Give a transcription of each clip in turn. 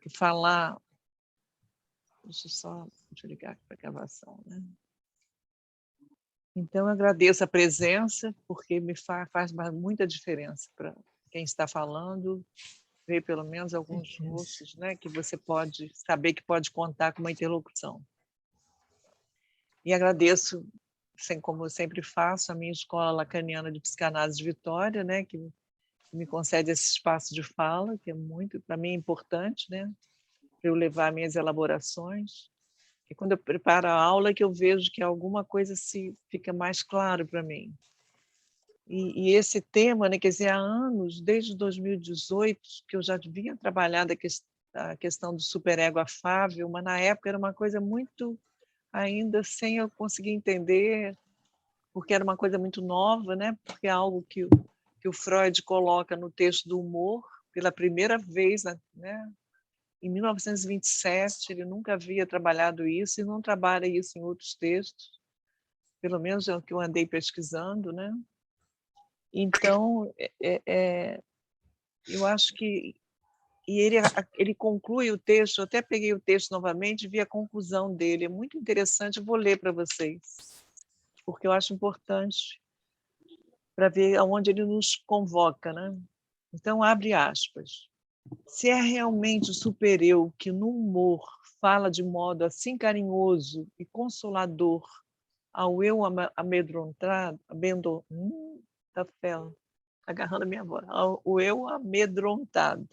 falar... Deixa eu ligar para a gravação, né? Então, eu agradeço a presença, porque me faz muita diferença para quem está falando, ver pelo menos alguns rostos, né, que você pode saber que pode contar com uma interlocução. E agradeço, como eu sempre faço, a minha Escola Lacaniana de Psicanálise de Vitória, né, que me concede esse espaço de fala, que é muito, para mim, importante, né, para eu levar minhas elaborações. E quando eu preparo a aula, que eu vejo que alguma coisa fica mais claro para mim. E esse tema, né, quer dizer, há anos, desde 2018, que eu já vinha trabalhando a questão do superego afável, mas na época era uma coisa muito, ainda sem eu conseguir entender, porque era uma coisa muito nova, né, porque é algo que o Freud coloca no texto do humor, pela primeira vez, né, em 1927, ele nunca havia trabalhado isso e não trabalha isso em outros textos, pelo menos é o que eu andei pesquisando, né? Então, eu acho que... E ele conclui o texto, eu até peguei o texto novamente e vi a conclusão dele, é muito interessante, eu vou ler para vocês, porque eu acho importante para ver aonde ele nos convoca, né? Então, abre aspas. Se é realmente o super-eu que no humor fala de modo assim carinhoso e consolador ao eu amedrontado, tá agarrando a minha voz, ao eu amedrontado.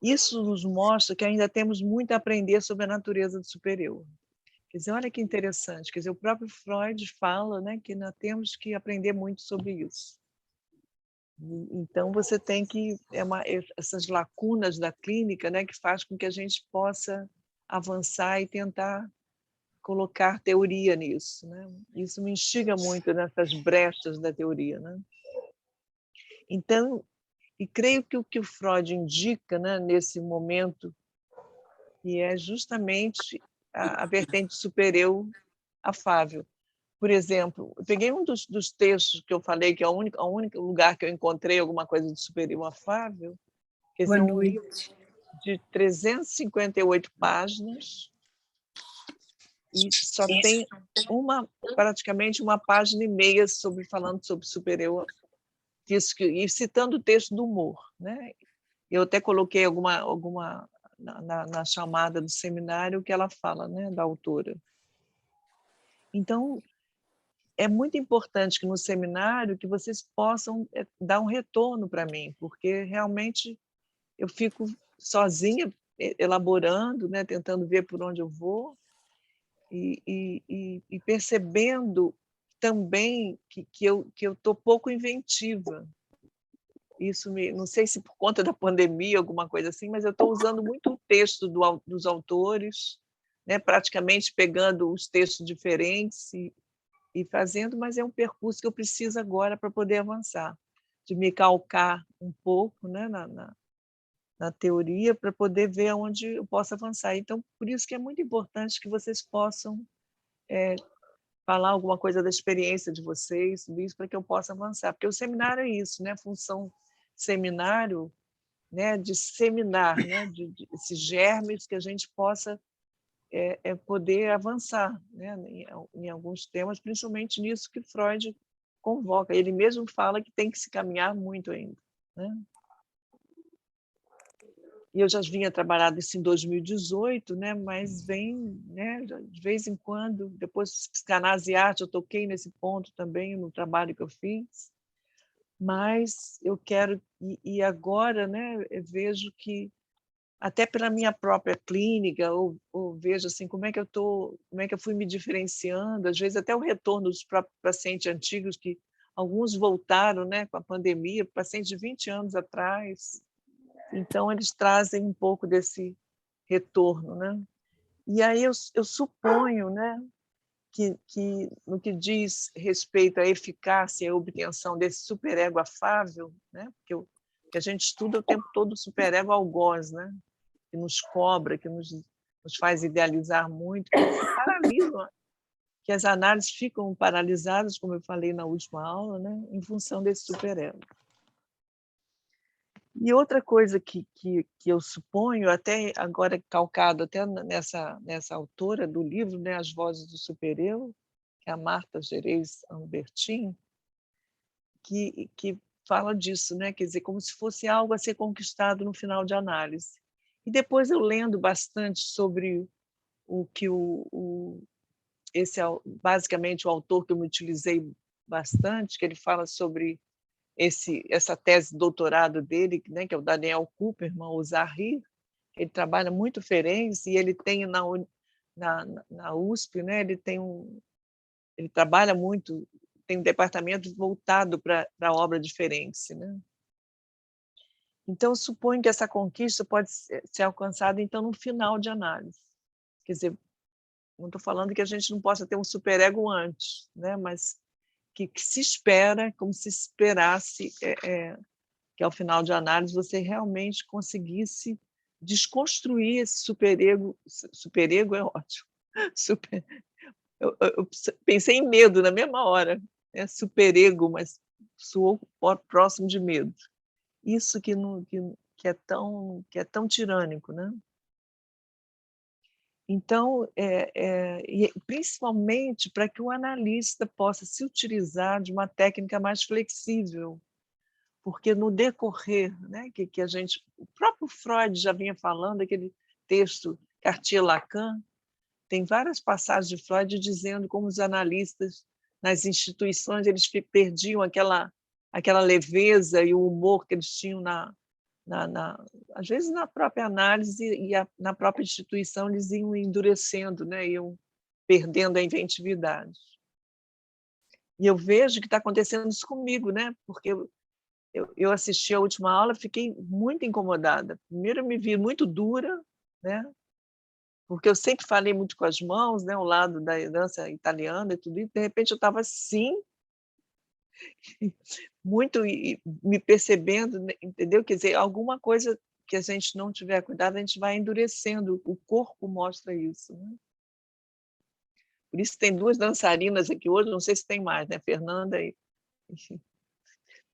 Isso nos mostra que ainda temos muito a aprender sobre a natureza do super-eu. Quer dizer, olha que interessante, quer dizer, o próprio Freud fala, né, que nós temos que aprender muito sobre isso. Então, você tem que... essas lacunas da clínica, né, que faz com que a gente possa avançar e tentar colocar teoria nisso, né? Isso me instiga muito nessas brechas da teoria, né? Então, e creio que o que o Freud indica, né, nesse momento, que é justamente a vertente super-eu afável. Por exemplo, eu peguei um dos textos que eu falei, que é o único lugar que eu encontrei alguma coisa de super-eu afável, que é um livro de 358 páginas, e só tem praticamente uma página e meia falando sobre super-eu, e citando o texto do humor, né? Eu até coloquei alguma na chamada do seminário que ela fala, né, da autora. Então, é muito importante que no seminário que vocês possam dar um retorno para mim, porque realmente eu fico sozinha elaborando, né, tentando ver por onde eu vou, e percebendo também que eu estou pouco inventiva. Isso não sei se por conta da pandemia, alguma coisa assim, mas eu estou usando muito o texto dos autores, né, praticamente pegando os textos diferentes e fazendo, mas é um percurso que eu preciso agora para poder avançar, de me calcar um pouco, né, na teoria, para poder ver aonde eu posso avançar. Então, por isso que é muito importante que vocês possam falar alguma coisa da experiência de vocês, tudo isso, para que eu possa avançar. Porque o seminário é isso, né? A função seminário, né? De seminar, né? De esses germes que a gente possa poder avançar, né? Em alguns temas, principalmente nisso que Freud convoca. Ele mesmo fala que tem que se caminhar muito ainda, né? E eu já vinha trabalhando isso em 2018, né? Mas vem, né? De vez em quando, depois psicanálise e arte, eu toquei nesse ponto também no trabalho que eu fiz, mas eu quero... E agora, né? Eu vejo que, até pela minha própria clínica, ou vejo assim, como é que eu fui me diferenciando, às vezes até o retorno dos próprios pacientes antigos, que alguns voltaram, né, com a pandemia, pacientes de 20 anos atrás. Então, eles trazem um pouco desse retorno, né? E aí eu suponho, né, que no que diz respeito à eficácia e à obtenção desse superego afável, né, que a gente estuda o tempo todo o superego algoz, né, que nos cobra, que nos faz idealizar muito, que paralisa, que as análises ficam paralisadas, como eu falei na última aula, né, em função desse superego. E outra coisa que eu suponho, até agora calcado até nessa autora do livro, né, As Vozes do Supereu, que é a Marta Gerês Albertin, que fala disso, né? Quer dizer, como se fosse algo a ser conquistado no final de análise. E depois eu lendo bastante sobre o que esse é basicamente o autor que eu me utilizei bastante, que ele fala sobre essa tese de doutorado dele, né, que é o Daniel Kuperman, o Zahir. Ele trabalha muito Ferenc e ele tem na USP, né, ele trabalha muito, tem um departamento voltado para a obra de Ferenc, né? Então, eu suponho que essa conquista pode ser alcançada então no final de análise. Quer dizer, não estou falando que a gente não possa ter um superego antes, né? Mas que se espera, como se esperasse que ao final de análise você realmente conseguisse desconstruir esse superego. Superego é ótimo. Super, eu pensei em medo na mesma hora, né? Superego, mas soou próximo de medo. Isso que é tão tirânico, né? Então, e principalmente para que o analista possa se utilizar de uma técnica mais flexível, porque no decorrer, né, que a gente, o próprio Freud já vinha falando, aquele texto Cartier-Lacan, tem várias passagens de Freud dizendo como os analistas nas instituições eles perdiam aquela leveza e o humor que eles tinham às vezes na própria análise e na própria instituição eles iam endurecendo, né, iam perdendo a inventividade. E eu vejo que está acontecendo isso comigo, né, porque eu assisti a última aula, fiquei muito incomodada. Primeiro, eu me vi muito dura, né? Porque eu sempre falei muito com as mãos, né? Ao lado da herança italiana e tudo, e de repente eu estava assim, muito me percebendo, entendeu? Quer dizer, alguma coisa que a gente não tiver cuidado, a gente vai endurecendo. O corpo mostra isso, né? Por isso tem duas dançarinas aqui hoje, não sei se tem mais, né? Fernanda e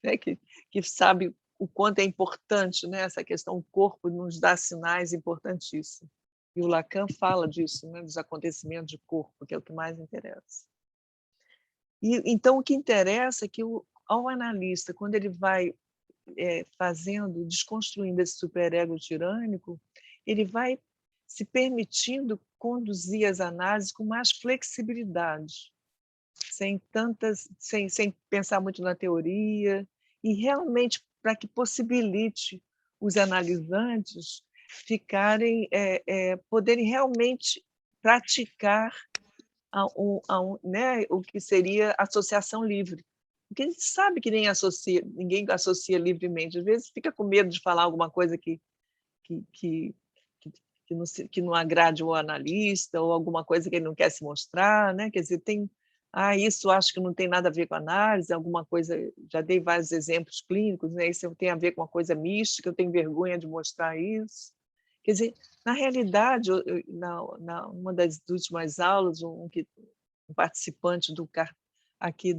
né? que sabe o quanto é importante, né? Essa questão, o corpo nos dá sinais importantíssimos. E o Lacan fala disso, né? Dos acontecimentos de corpo, que é o que mais interessa. E então o que interessa é que ao analista, quando ele vai fazendo, desconstruindo esse superego tirânico, ele vai se permitindo conduzir as análises com mais flexibilidade, sem pensar muito na teoria, e realmente para que possibilite os analisantes poderem realmente praticar né, o que seria associação livre. Porque a gente sabe que ninguém associa livremente. Às vezes fica com medo de falar alguma coisa que, que, que não agrade o analista, ou alguma coisa que ele não quer se mostrar, né? Quer dizer, isso acho que não tem nada a ver com análise, alguma coisa, já dei vários exemplos clínicos, né? Isso tem a ver com uma coisa mística, eu tenho vergonha de mostrar isso. Quer dizer, na realidade, uma das últimas aulas, um participante aqui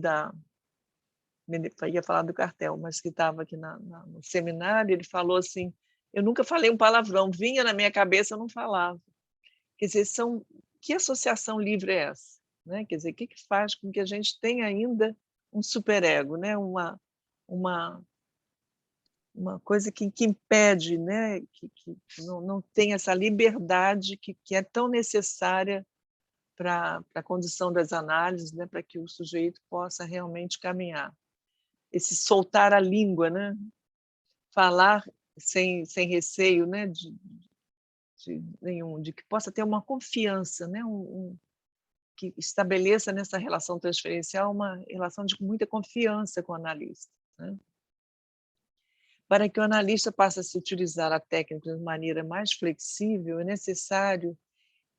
ia falar do cartel, mas que estava aqui no seminário, ele falou assim, eu nunca falei um palavrão, vinha na minha cabeça, eu não falava. Quer dizer, que associação livre é essa? Né? Quer dizer, o que faz com que a gente tenha ainda um superego, né? uma coisa que impede, né? que não tem essa liberdade que é tão necessária para a condução das análises, né? Para que o sujeito possa realmente caminhar. Esse soltar a língua, né? Falar sem receio, né? De que possa ter uma confiança, né? Que estabeleça nessa relação transferencial uma relação de muita confiança com o analista. Né? Para que o analista passe a se utilizar a técnica de maneira mais flexível, é necessário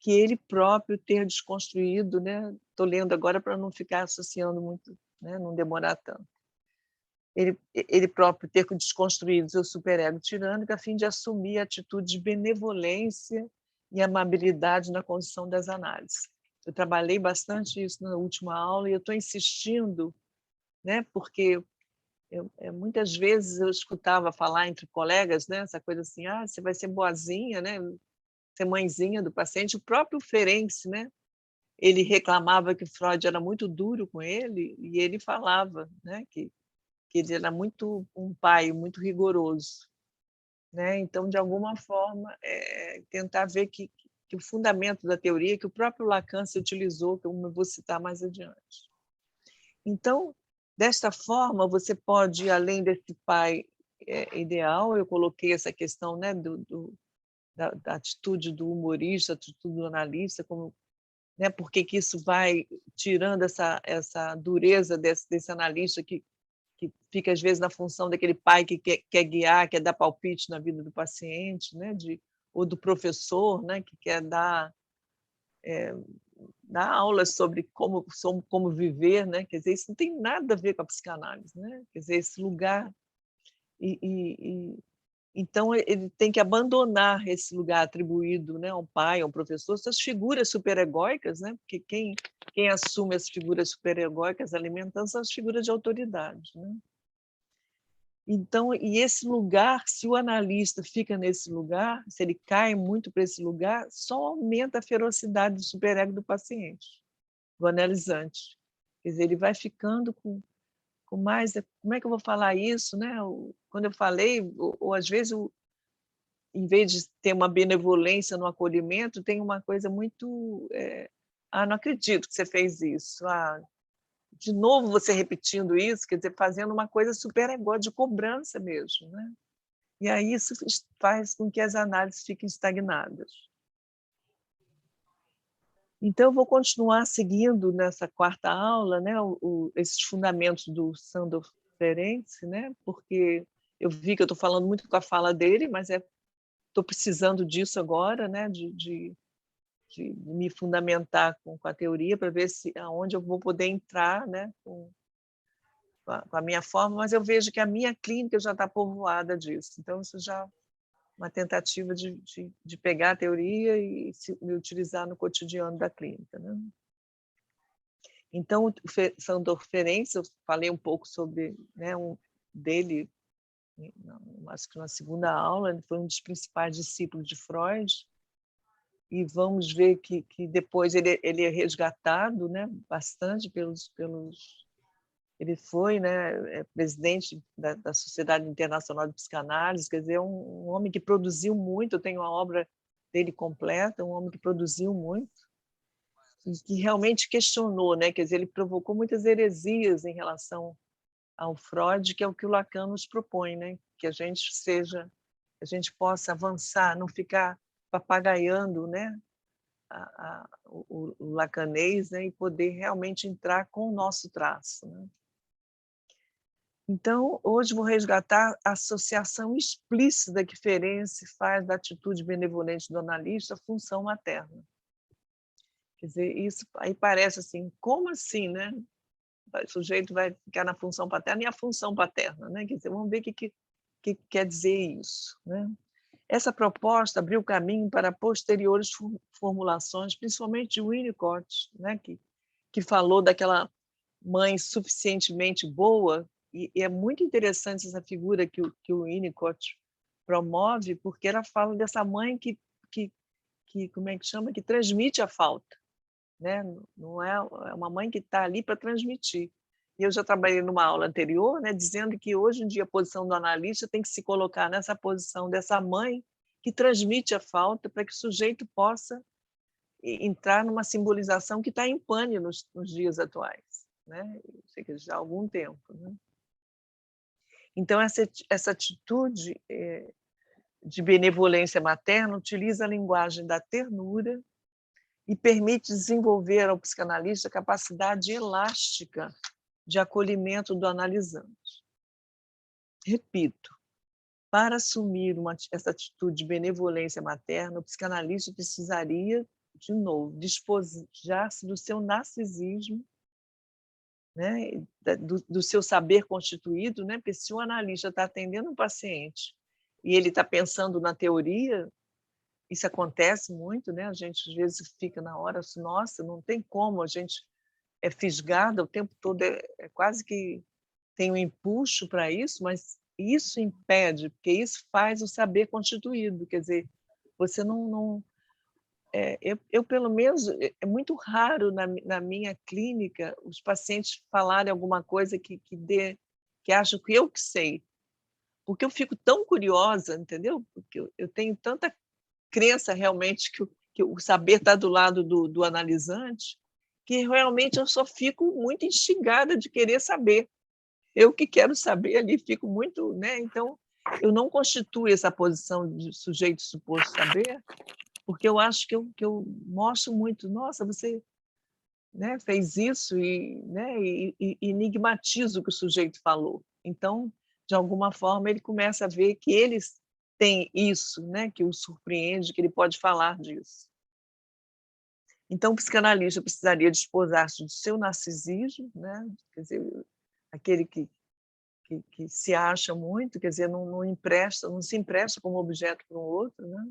que ele próprio tenha desconstruído, né? Estou lendo agora para não ficar associando muito, né? Não demorar tanto. Ele próprio ter desconstruído seu superego tirânico a fim de assumir a atitude de benevolência e amabilidade na condução das análises. Eu trabalhei bastante isso na última aula e eu estou insistindo, né? Porque muitas vezes eu escutava falar entre colegas, né, essa coisa assim, você vai ser boazinha, né, ser mãezinha do paciente. O próprio Ferenczi, né, ele reclamava que Freud era muito duro com ele, e ele falava, né, que ele era muito um pai muito rigoroso, né? Então, de alguma forma, tentar ver que o fundamento da teoria que o próprio Lacan se utilizou, que eu vou citar mais adiante. Então, desta forma, você pode ir além desse pai ideal. Eu coloquei essa questão, né, da atitude do humorista, atitude do analista, como, né, porque que isso vai tirando essa dureza desse analista que fica, às vezes, na função daquele pai que quer guiar, quer dar palpite na vida do paciente, né, ou do professor, né, que quer dar aulas sobre como viver, né? Quer dizer, isso não tem nada a ver com a psicanálise, né? Quer dizer, esse lugar então ele tem que abandonar esse lugar atribuído, né, ao pai, ao professor, essas figuras superegóicas, né? Porque quem assume as figuras superegóicas alimentando são as figuras de autoridade, né? Então, e esse lugar, se o analista fica nesse lugar, se ele cai muito para esse lugar, só aumenta a ferocidade do superego do paciente, do analisante. Quer dizer, ele vai ficando com mais... Como é que eu vou falar isso, né? Quando eu falei, ou às vezes, em vez de ter uma benevolência no acolhimento, tem uma coisa muito... não acredito que você fez isso. De novo você repetindo isso, quer dizer, fazendo uma coisa super egó, de cobrança mesmo, né? E aí isso faz com que as análises fiquem estagnadas. Então, eu vou continuar seguindo nessa quarta aula, né, esses fundamentos do Sandor Ferenczi, né, porque eu vi que eu estou falando muito com a fala dele, mas estou precisando disso agora, né, de me fundamentar com a teoria para ver aonde eu vou poder entrar, né, com a minha forma, mas eu vejo que a minha clínica já está povoada disso. Então, isso já é uma tentativa de pegar a teoria e me utilizar no cotidiano da clínica, né? Então, o Sandor Ferenczi, eu falei um pouco sobre, né, dele, acho que na segunda aula, ele foi um dos principais discípulos de Freud, e vamos ver que depois ele é resgatado, né, bastante pelos ele foi, né, presidente da Sociedade Internacional de Psicanálise, quer dizer, um homem que produziu muito. Eu tenho a obra dele completa, um homem que produziu muito e que realmente questionou, né, quer dizer, ele provocou muitas heresias em relação ao Freud, que é o que o Lacan nos propõe, né, que a gente possa avançar, não ficar papagaiando, né, o lacanês, né, e poder realmente entrar com o nosso traço, né? Então, hoje vou resgatar a associação explícita que Ferenczi faz da atitude benevolente do analista à função materna. Quer dizer, isso aí parece assim, como assim, né? O sujeito vai ficar na função paterna e a função paterna, né? Quer dizer, vamos ver o que quer dizer isso, né? Essa proposta abriu caminho para posteriores formulações, principalmente de Winnicott, né? Que falou daquela mãe suficientemente boa. E é muito interessante essa figura que o Winnicott promove, porque ela fala dessa mãe que como é que chama? Que transmite a falta, né? Não é uma mãe que está ali para transmitir. E eu já trabalhei numa aula anterior, né, dizendo que hoje em dia a posição do analista tem que se colocar nessa posição dessa mãe que transmite a falta, para que o sujeito possa entrar numa simbolização que está em pane nos dias atuais, né? Sei que já há algum tempo, né? Então, essa atitude de benevolência materna utiliza a linguagem da ternura e permite desenvolver ao psicanalista a capacidade elástica de acolhimento do analisante. Repito, para assumir essa atitude de benevolência materna, o psicanalista precisaria, de novo, despojar-se do seu narcisismo, né, do seu saber constituído, né? Porque se o analista está atendendo um paciente e ele está pensando na teoria, isso acontece muito, né? A gente às vezes fica na hora assim, nossa, não tem como, a gente é fisgada o tempo todo, é quase que tem um empuxo para isso, mas isso impede, porque isso faz o saber constituído, quer dizer, você não eu, pelo menos, é muito raro na minha clínica os pacientes falarem alguma coisa que acham que eu que sei, porque eu fico tão curiosa, entendeu? Porque eu tenho tanta crença realmente que o saber está do lado do analisante, que realmente eu só fico muito instigada de querer saber. Eu que quero saber ali, fico muito, né? Então, eu não constituo essa posição de sujeito suposto saber, porque eu acho que eu mostro muito, nossa, você, né, fez isso e, né, e enigmatizo o que o sujeito falou. Então, de alguma forma, ele começa a ver que eles têm isso, né, que o surpreende, que ele pode falar disso. Então, o psicanalista precisaria desposar-se do seu narcisismo, né, quer dizer, aquele que se acha muito, quer dizer, não se empresta como objeto para um outro, né?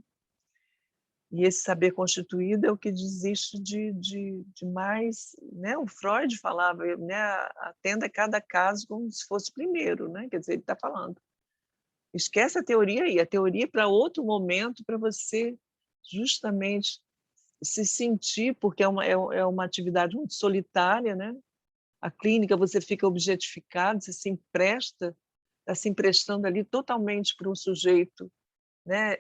E esse saber constituído é o que desiste de mais, né? O Freud falava, né? Atenda cada caso como se fosse o primeiro, né? Quer dizer, ele está falando. Esquece a teoria aí, a teoria é para outro momento, para você justamente se sentir, porque é uma atividade muito solitária, né? A clínica, você fica objetificado, você se empresta, está se emprestando ali totalmente para um sujeito, né?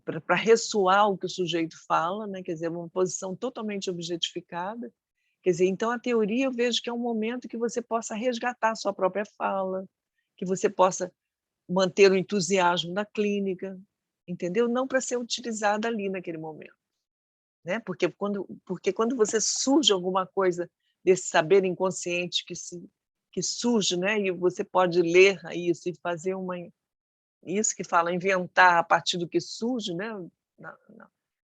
Para ressoar o que o sujeito fala, né? Quer dizer, uma posição totalmente objetificada. Quer dizer, então a teoria eu vejo que é um momento que você possa resgatar a sua própria fala, que você possa manter o entusiasmo da clínica, entendeu? Não para ser utilizada ali naquele momento, né? Porque quando você surge alguma coisa desse saber inconsciente que surge, né? E você pode ler isso e fazer isso que fala inventar a partir do que surge, né?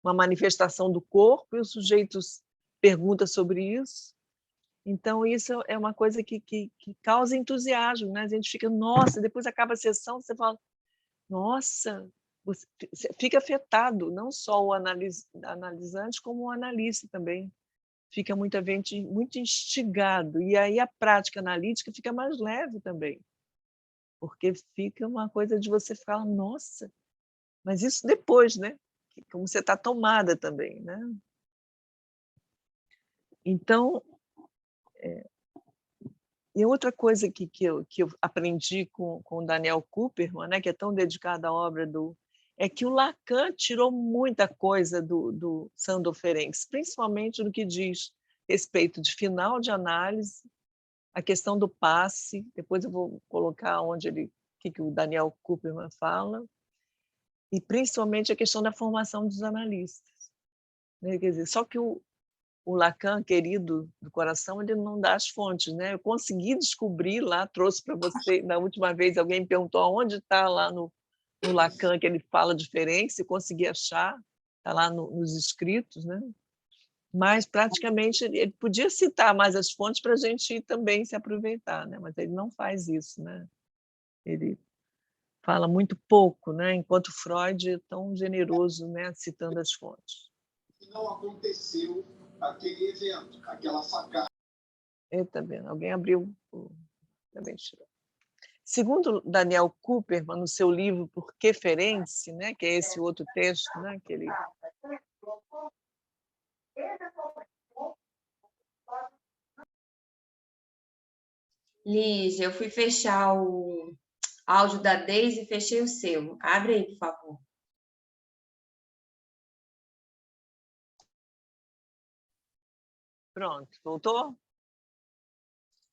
Uma manifestação do corpo, e o sujeito pergunta sobre isso. Então, isso é uma coisa que causa entusiasmo, né? A gente fica, nossa, depois acaba a sessão, você fala, nossa, você fica afetado, não só o analisante, como o analista também. Fica muito instigado. E aí a prática analítica fica mais leve também, porque fica uma coisa de você falar, nossa, mas isso depois, né? Como você está tomada também, né? Então, e outra coisa que eu aprendi com o Daniel Kuperman, né, que é tão dedicado à obra é que o Lacan tirou muita coisa do Sandor Ferenczi, principalmente no que diz respeito de final de análise, a questão do passe, depois eu vou colocar o que o Daniel Kuperman fala, e principalmente a questão da formação dos analistas, né? Quer dizer, só que o Lacan, querido do coração, ele não dá as fontes, né? Eu consegui descobrir lá, trouxe para você, na última vez alguém me perguntou onde está lá no Lacan que ele fala diferente, se consegui achar, está lá nos escritos, né? Mas praticamente ele podia citar mais as fontes para a gente também se aproveitar, né? Mas ele não faz isso, né? Ele fala muito pouco, né? Enquanto Freud é tão generoso, né? Citando as fontes. Não aconteceu aquele evento, aquela sacada. Eita, vendo, alguém abriu também tirou. Segundo Daniel Kuperman, no seu livro Por que Ferenczi, né, que é esse outro texto, né, que ele... Liz, eu fui fechar o áudio da Deise e fechei o seu. Abre aí, por favor. Pronto, voltou?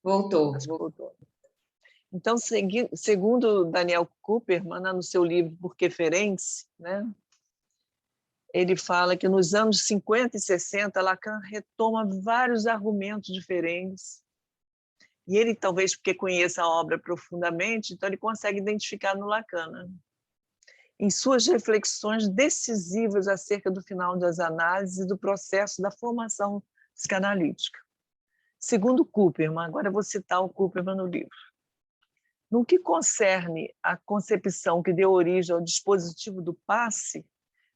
Voltou. Voltou. Então, segundo Daniel Kuperman, no seu livro Por que Ferenczi, né, ele fala que nos anos 50 e 60, Lacan retoma vários argumentos diferentes, e ele, talvez porque conheça a obra profundamente, então ele consegue identificar no Lacan, né? Em suas reflexões decisivas acerca do final das análises e do processo da formação psicanalítica. Segundo Kuperman, agora eu vou citar o Kuperman no livro, no que concerne à concepção que deu origem ao dispositivo do passe,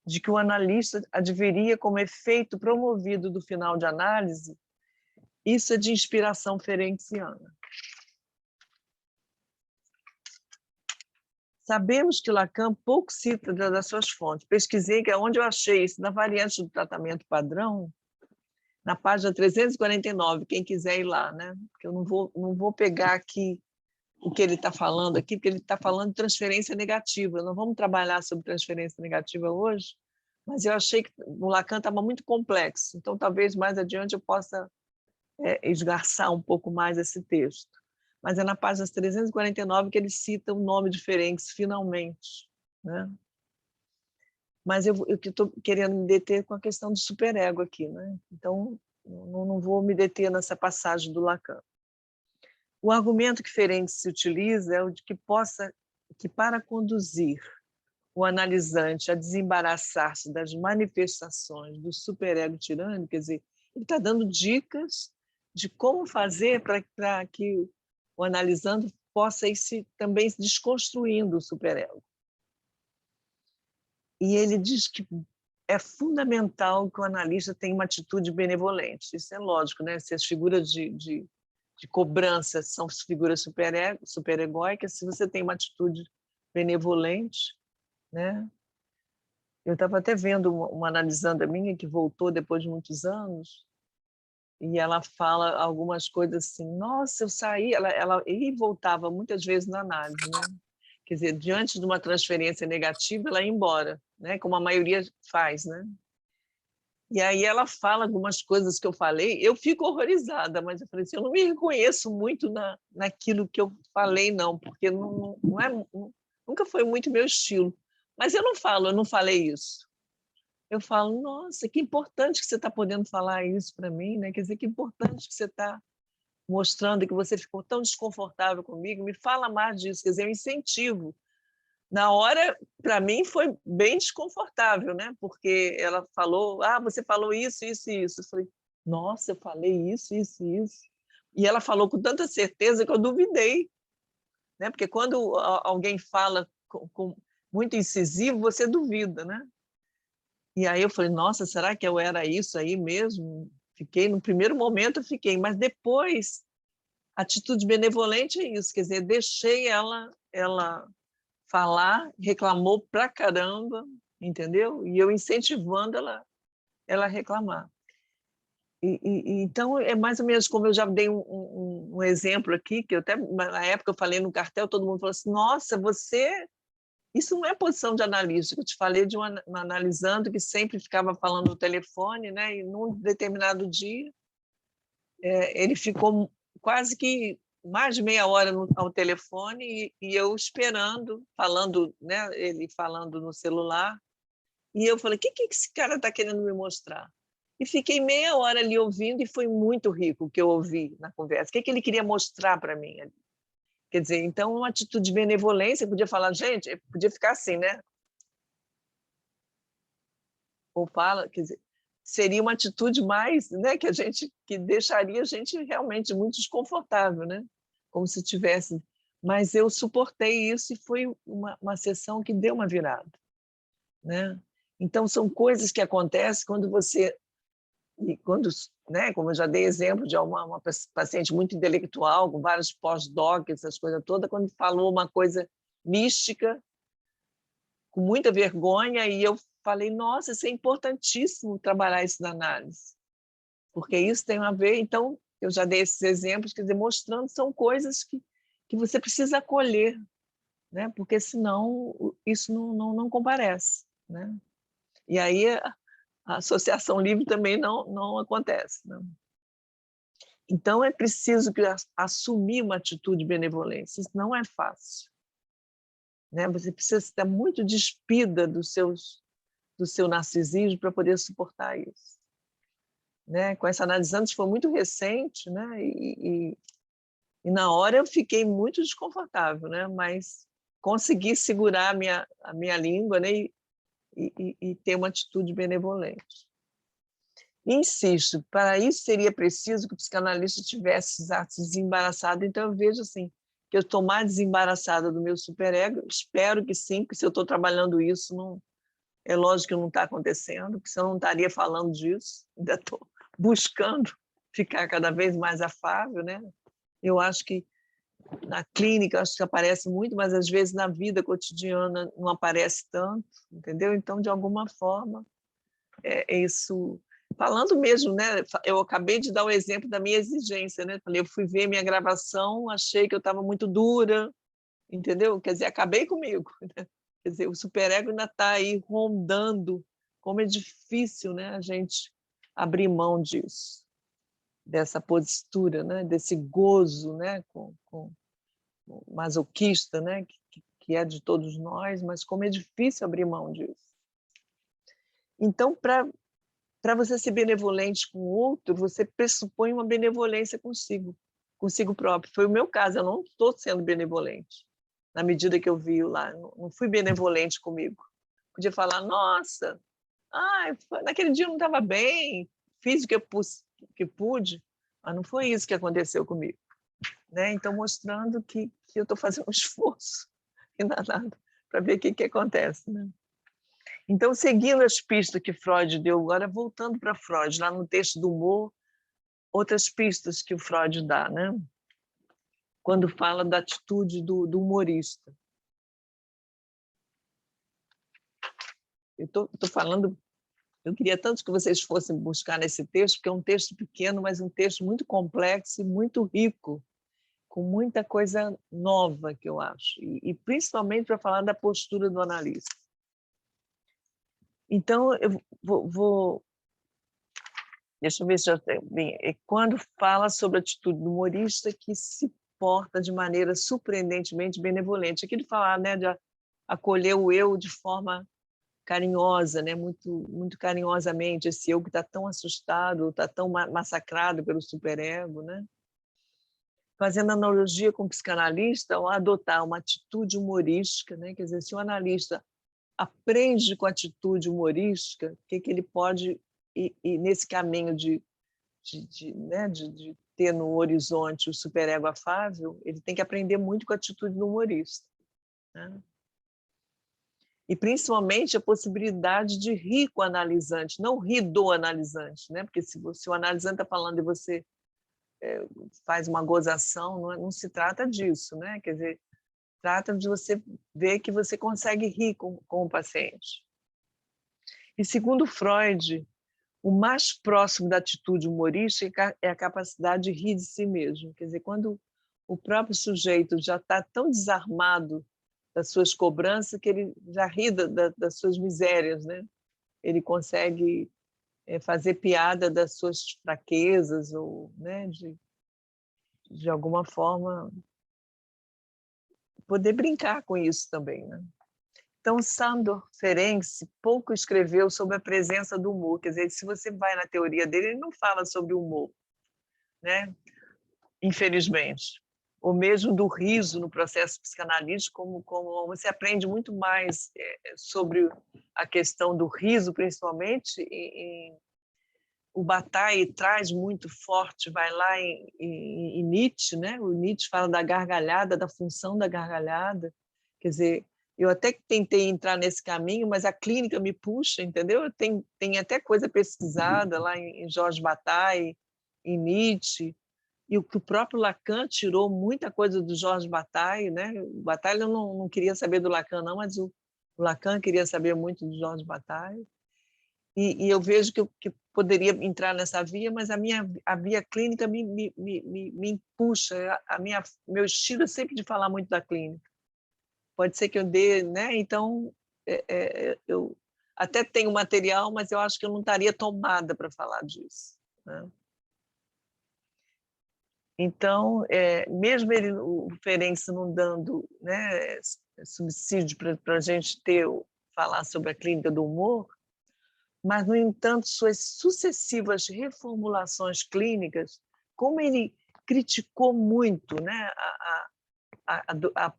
de que o analista adviria como efeito promovido do final de análise, Isso é de inspiração ferenciana. Sabemos que Lacan pouco cita das suas fontes. Pesquisei, que é onde eu achei isso, na variante do tratamento padrão, na página 349, quem quiser ir lá, né? Porque eu não vou pegar aqui o que ele está falando aqui, porque ele está falando de transferência negativa. Não vamos trabalhar sobre transferência negativa hoje, mas eu achei que o Lacan estava muito complexo, então talvez mais adiante eu possa esgarçar um pouco mais esse texto. Mas é na página 349 que ele cita o nome de Ferenc, finalmente. Né? Mas eu estou querendo me deter com a questão do superego aqui. Né? Então, não vou me deter nessa passagem do Lacan. O argumento que Ferenc se utiliza é o de que para conduzir o analisante a desembaraçar-se das manifestações do superego tirânico, quer dizer, ele está dando dicas de como fazer para que o analisando possa ir também se desconstruindo o superego. E ele diz que é fundamental que o analista tenha uma atitude benevolente. Isso é lógico, né? Se as figuras de cobrança são figuras superegóicas, se você tem uma atitude benevolente, né? Eu estava até vendo uma analisanda minha que voltou depois de muitos anos, e ela fala algumas coisas assim, nossa, eu saí, ela ia e voltava muitas vezes na análise, né? Quer dizer, diante de uma transferência negativa, ela ia embora, né? Como a maioria faz, né? E aí ela fala algumas coisas que eu falei, eu fico horrorizada, mas eu falei assim, eu não me reconheço muito naquilo que eu falei, não, porque nunca foi muito meu estilo. Mas eu não falei isso. Eu falo, nossa, que importante que você está podendo falar isso para mim, né? Quer dizer, que importante que você está mostrando que você ficou tão desconfortável comigo, me fala mais disso, quer dizer, eu incentivo. Na hora, para mim, foi bem desconfortável, né? Porque ela falou, você falou isso, isso e isso. Eu falei, nossa, eu falei isso, isso e isso. E ela falou com tanta certeza que eu duvidei, né? Porque quando alguém fala com muito incisivo, você duvida, né? E aí eu falei, nossa, será que eu era isso aí mesmo? Fiquei, no primeiro momento eu fiquei, mas depois, atitude benevolente é isso, quer dizer, deixei ela falar, reclamou pra caramba, entendeu? E eu incentivando ela a reclamar. Então, é mais ou menos como eu já dei um exemplo aqui, que eu até, na época, eu falei no cartel, todo mundo falou assim, nossa, você... Isso não é posição de analista, eu te falei de um analisando que sempre ficava falando no telefone, né? E num determinado dia, ele ficou quase que mais de meia hora ao telefone e eu esperando, falando, né? Ele falando no celular, e eu falei, o que esse cara está querendo me mostrar? E fiquei meia hora ali ouvindo e foi muito rico o que eu ouvi na conversa. O que ele queria mostrar para mim ali? Quer dizer, então, uma atitude de benevolência, podia falar, gente, podia ficar assim, né? Ou fala, quer dizer, seria uma atitude mais, né, que deixaria a gente realmente muito desconfortável, né? Como se tivesse. Mas eu suportei isso e foi uma sessão que deu uma virada, né? Então, são coisas que acontecem quando você... né, como eu já dei exemplo de uma paciente muito intelectual, com vários pós-doc, essas coisas todas, quando falou uma coisa mística, com muita vergonha, e eu falei, nossa, isso é importantíssimo trabalhar isso na análise, porque isso tem a ver, então, eu já dei esses exemplos, quer dizer, mostrando são coisas que você precisa acolher, né, porque senão isso não comparece, né? E aí a associação livre também não acontece, né? Então, é preciso assumir uma atitude de benevolência, isso não é fácil, né? Você precisa estar muito despida do seu narcisismo para poder suportar isso, né? Com essa analisante foi muito recente, né? E na hora eu fiquei muito desconfortável, né? Mas consegui segurar a minha língua, né? E ter uma atitude benevolente. Insisto, para isso seria preciso que o psicanalista tivesse se desembaraçado. Então eu vejo assim, que eu estou mais desembaraçada do meu superego, espero que sim, porque se eu estou trabalhando isso, não, é lógico que não está acontecendo, porque senão eu não estaria falando disso, ainda estou buscando. ficar cada vez mais afável, né? Eu acho que na clínica acho que aparece muito, mas às vezes na vida cotidiana não aparece tanto, entendeu? Então, de alguma forma, é isso. Falando mesmo, né? Eu acabei de dar o exemplo da minha exigência, né? Eu fui ver minha gravação, achei que eu estava muito dura, entendeu? Quer dizer, acabei comigo. Né? Quer dizer, o superego ainda está aí rondando. Como é difícil, né? A gente abrir mão disso, dessa postura, né? Desse gozo, né? Com masoquista, né? Que é de todos nós, mas como é difícil abrir mão disso. Então, para você ser benevolente com o outro, você pressupõe uma benevolência consigo próprio. Foi o meu caso, eu não estou sendo benevolente, na medida que eu vi lá, não fui benevolente comigo. Podia falar, nossa, naquele dia eu não estava bem, fiz o que pude, mas não foi isso que aconteceu comigo. Né? Então, mostrando que eu estou fazendo um esforço e nada para ver o que acontece. Né? Então, seguindo as pistas que Freud deu, agora voltando para Freud, lá no texto do humor, outras pistas que o Freud dá, né? Quando fala da atitude do humorista. Eu estou falando, eu queria tanto que vocês fossem buscar nesse texto, porque é um texto pequeno, mas um texto muito complexo e muito rico, com muita coisa nova, que eu acho, e principalmente para falar da postura do analista. Então, eu vou deixa eu ver se eu tenho bem. É quando fala sobre a atitude do humorista que se porta de maneira surpreendentemente benevolente. Aqui ele fala, né, de acolher o eu de forma carinhosa, né, muito carinhosamente, esse eu que está tão assustado, está tão massacrado pelo superego, né? Fazendo analogia com o psicanalista, ao adotar uma atitude humorística, né? Quer dizer, se o analista aprende com a atitude humorística, o que ele pode ir nesse caminho de ter no horizonte o superego afável, ele tem que aprender muito com a atitude do humorista. Né? E, principalmente, a possibilidade de rir com o analisante, não rir do analisante, né? Porque se o analisante está falando e você faz uma gozação, não se trata disso, né? Quer dizer, trata de você ver que você consegue rir com o paciente. E, segundo Freud, o mais próximo da atitude humorística é a capacidade de rir de si mesmo. Quer dizer, quando o próprio sujeito já está tão desarmado das suas cobranças que ele já ri das suas misérias, né? Ele consegue fazer piada das suas fraquezas ou, né, de alguma forma, poder brincar com isso também. Né? Então, Sándor Ferenczi pouco escreveu sobre a presença do humor. Quer dizer, se você vai na teoria dele, ele não fala sobre o humor, né? Infelizmente. Ou mesmo do riso no processo psicanalítico, como você aprende muito mais sobre a questão do riso, principalmente, o Bataille traz muito forte, vai lá em Nietzsche, né? O Nietzsche fala da gargalhada, da função da gargalhada. Quer dizer, eu até tentei entrar nesse caminho, mas a clínica me puxa, entendeu? Tem até coisa pesquisada lá em Georges Bataille, em Nietzsche, e o que o próprio Lacan tirou muita coisa do Georges Bataille, né? O Bataille não queria saber do Lacan, não, mas o Lacan queria saber muito do Georges Bataille. E eu vejo que poderia entrar nessa via, mas a via clínica me puxa. Meu estilo é sempre de falar muito da clínica. Pode ser que eu dê, né? Então, eu até tenho material, mas eu acho que eu não estaria tomada para falar disso. Né? Então, mesmo o Ferenczi não dando, né, subsídio para a gente falar sobre a clínica do humor, mas, no entanto, suas sucessivas reformulações clínicas, como ele criticou muito, né, a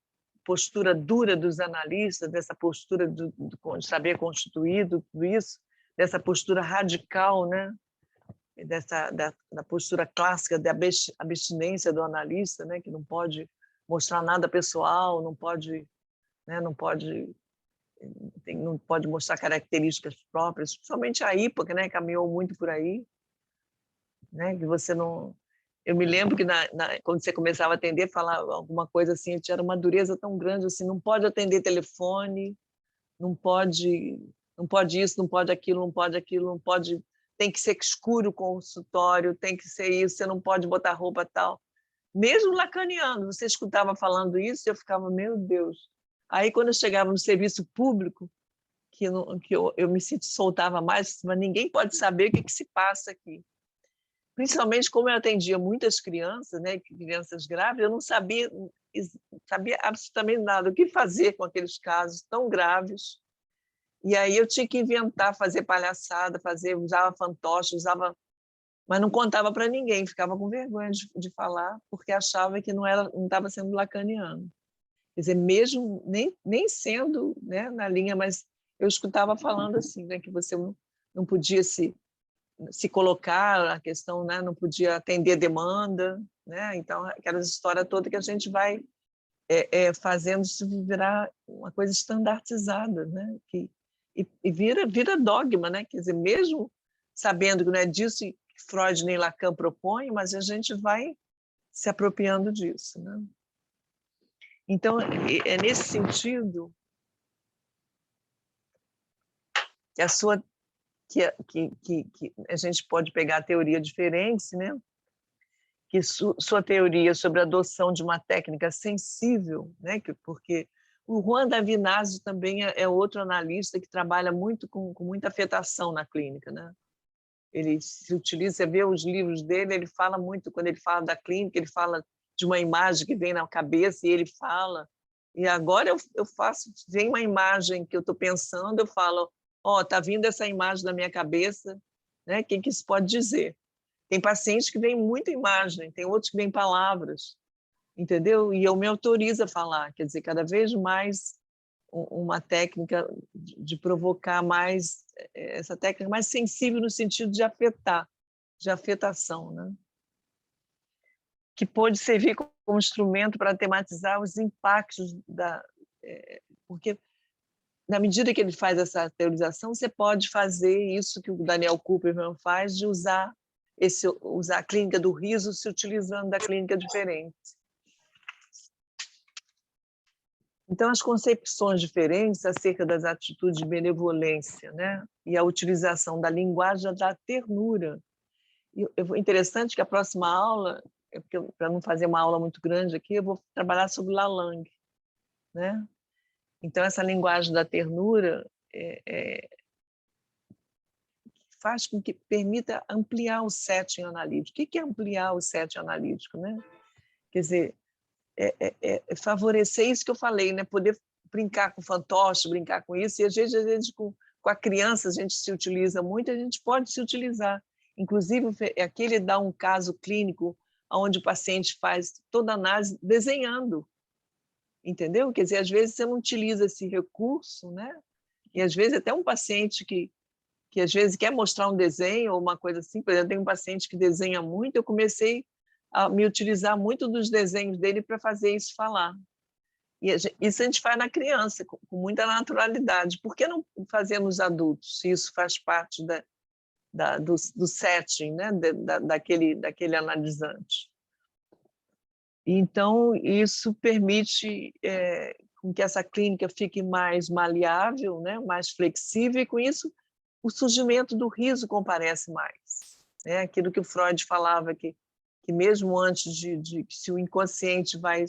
postura dura dos analistas, dessa postura de saber constituído, tudo isso, dessa postura radical, né, da postura clássica da abstinência do analista, né, que não pode mostrar nada pessoal, não pode mostrar características próprias, somente a hípoca, né, caminhou muito por aí. né? Que você não... Eu me lembro que quando você começava a atender, falar alguma coisa assim, tinha uma dureza tão grande assim, não pode atender telefone, não pode isso, não pode aquilo, não pode aquilo, não pode, tem que ser escuro o consultório, tem que ser isso, você não pode botar roupa tal. Mesmo lacaniano, você escutava falando isso, eu ficava, meu Deus. Aí, quando eu chegava no serviço público, que eu me soltava mais, mas ninguém pode saber o que se passa aqui. Principalmente como eu atendia muitas crianças, né, crianças grávidas, eu não sabia absolutamente nada, o que fazer com aqueles casos tão graves. E aí eu tinha que inventar, fazer palhaçada, usava fantoche, mas não contava para ninguém, ficava com vergonha de falar, porque achava que não estava sendo lacaniano. Quer dizer, mesmo nem sendo, né, na linha, mas eu escutava falando assim, né, que você não podia se colocar, a questão, né, não podia atender demanda, né? Então, aquelas histórias todas que a gente vai fazendo isso virar uma coisa estandartizada, né? E vira dogma, né? Quer dizer, mesmo sabendo que não é disso que Freud nem Lacan propõem, mas a gente vai se apropriando disso, né? Então, é nesse sentido que a gente pode pegar teorias diferentes, né? Que sua teoria sobre a adoção de uma técnica sensível, né? Porque o Juan Davinazzo também é outro analista que trabalha muito com muita afetação na clínica, né? Ele se utiliza, você vê os livros dele, ele fala muito, quando ele fala da clínica, ele fala de uma imagem que vem na cabeça e ele fala. E agora vem uma imagem que eu estou pensando, eu falo, tá vindo essa imagem da minha cabeça, né? O que isso pode dizer? Tem pacientes que vêm muita imagem, tem outros que vêm palavras, entendeu? E eu me autorizo a falar, quer dizer, cada vez mais uma técnica de provocar mais, essa técnica mais sensível no sentido de afetar, de afetação, né? Que pode servir como instrumento para tematizar os impactos porque na medida que ele faz essa teorização, você pode fazer isso que o Daniel Kupperman faz, de usar a clínica do riso se utilizando da clínica diferente. Então, as concepções diferentes acerca das atitudes de benevolência, né? E a utilização da linguagem da ternura. E interessante que a próxima aula, para não fazer uma aula muito grande aqui, eu vou trabalhar sobre Lalande, né? Então, essa linguagem da ternura faz com que permita ampliar o setting analítico. O que é ampliar o setting analítico, né? Quer dizer, favorecer isso que eu falei, né? Poder brincar com fantoche, brincar com isso, e às vezes com a criança a gente se utiliza muito, a gente pode se utilizar. Inclusive, aqui ele dá um caso clínico onde o paciente faz toda a análise desenhando, entendeu? Quer dizer, às vezes você não utiliza esse recurso, né? E às vezes até um paciente que às vezes quer mostrar um desenho ou uma coisa assim, por exemplo, tem um paciente que desenha muito, eu comecei a me utilizar muito dos desenhos dele para fazer isso falar. E isso a gente faz na criança, com muita naturalidade. Por que não fazer nos adultos, se isso faz parte do setting, né? daquele analisante? Então, isso permite com que essa clínica fique mais maleável, né? Mais flexível, e com isso o surgimento do riso comparece mais. Né? Aquilo que o Freud falava, que mesmo antes de se o inconsciente vai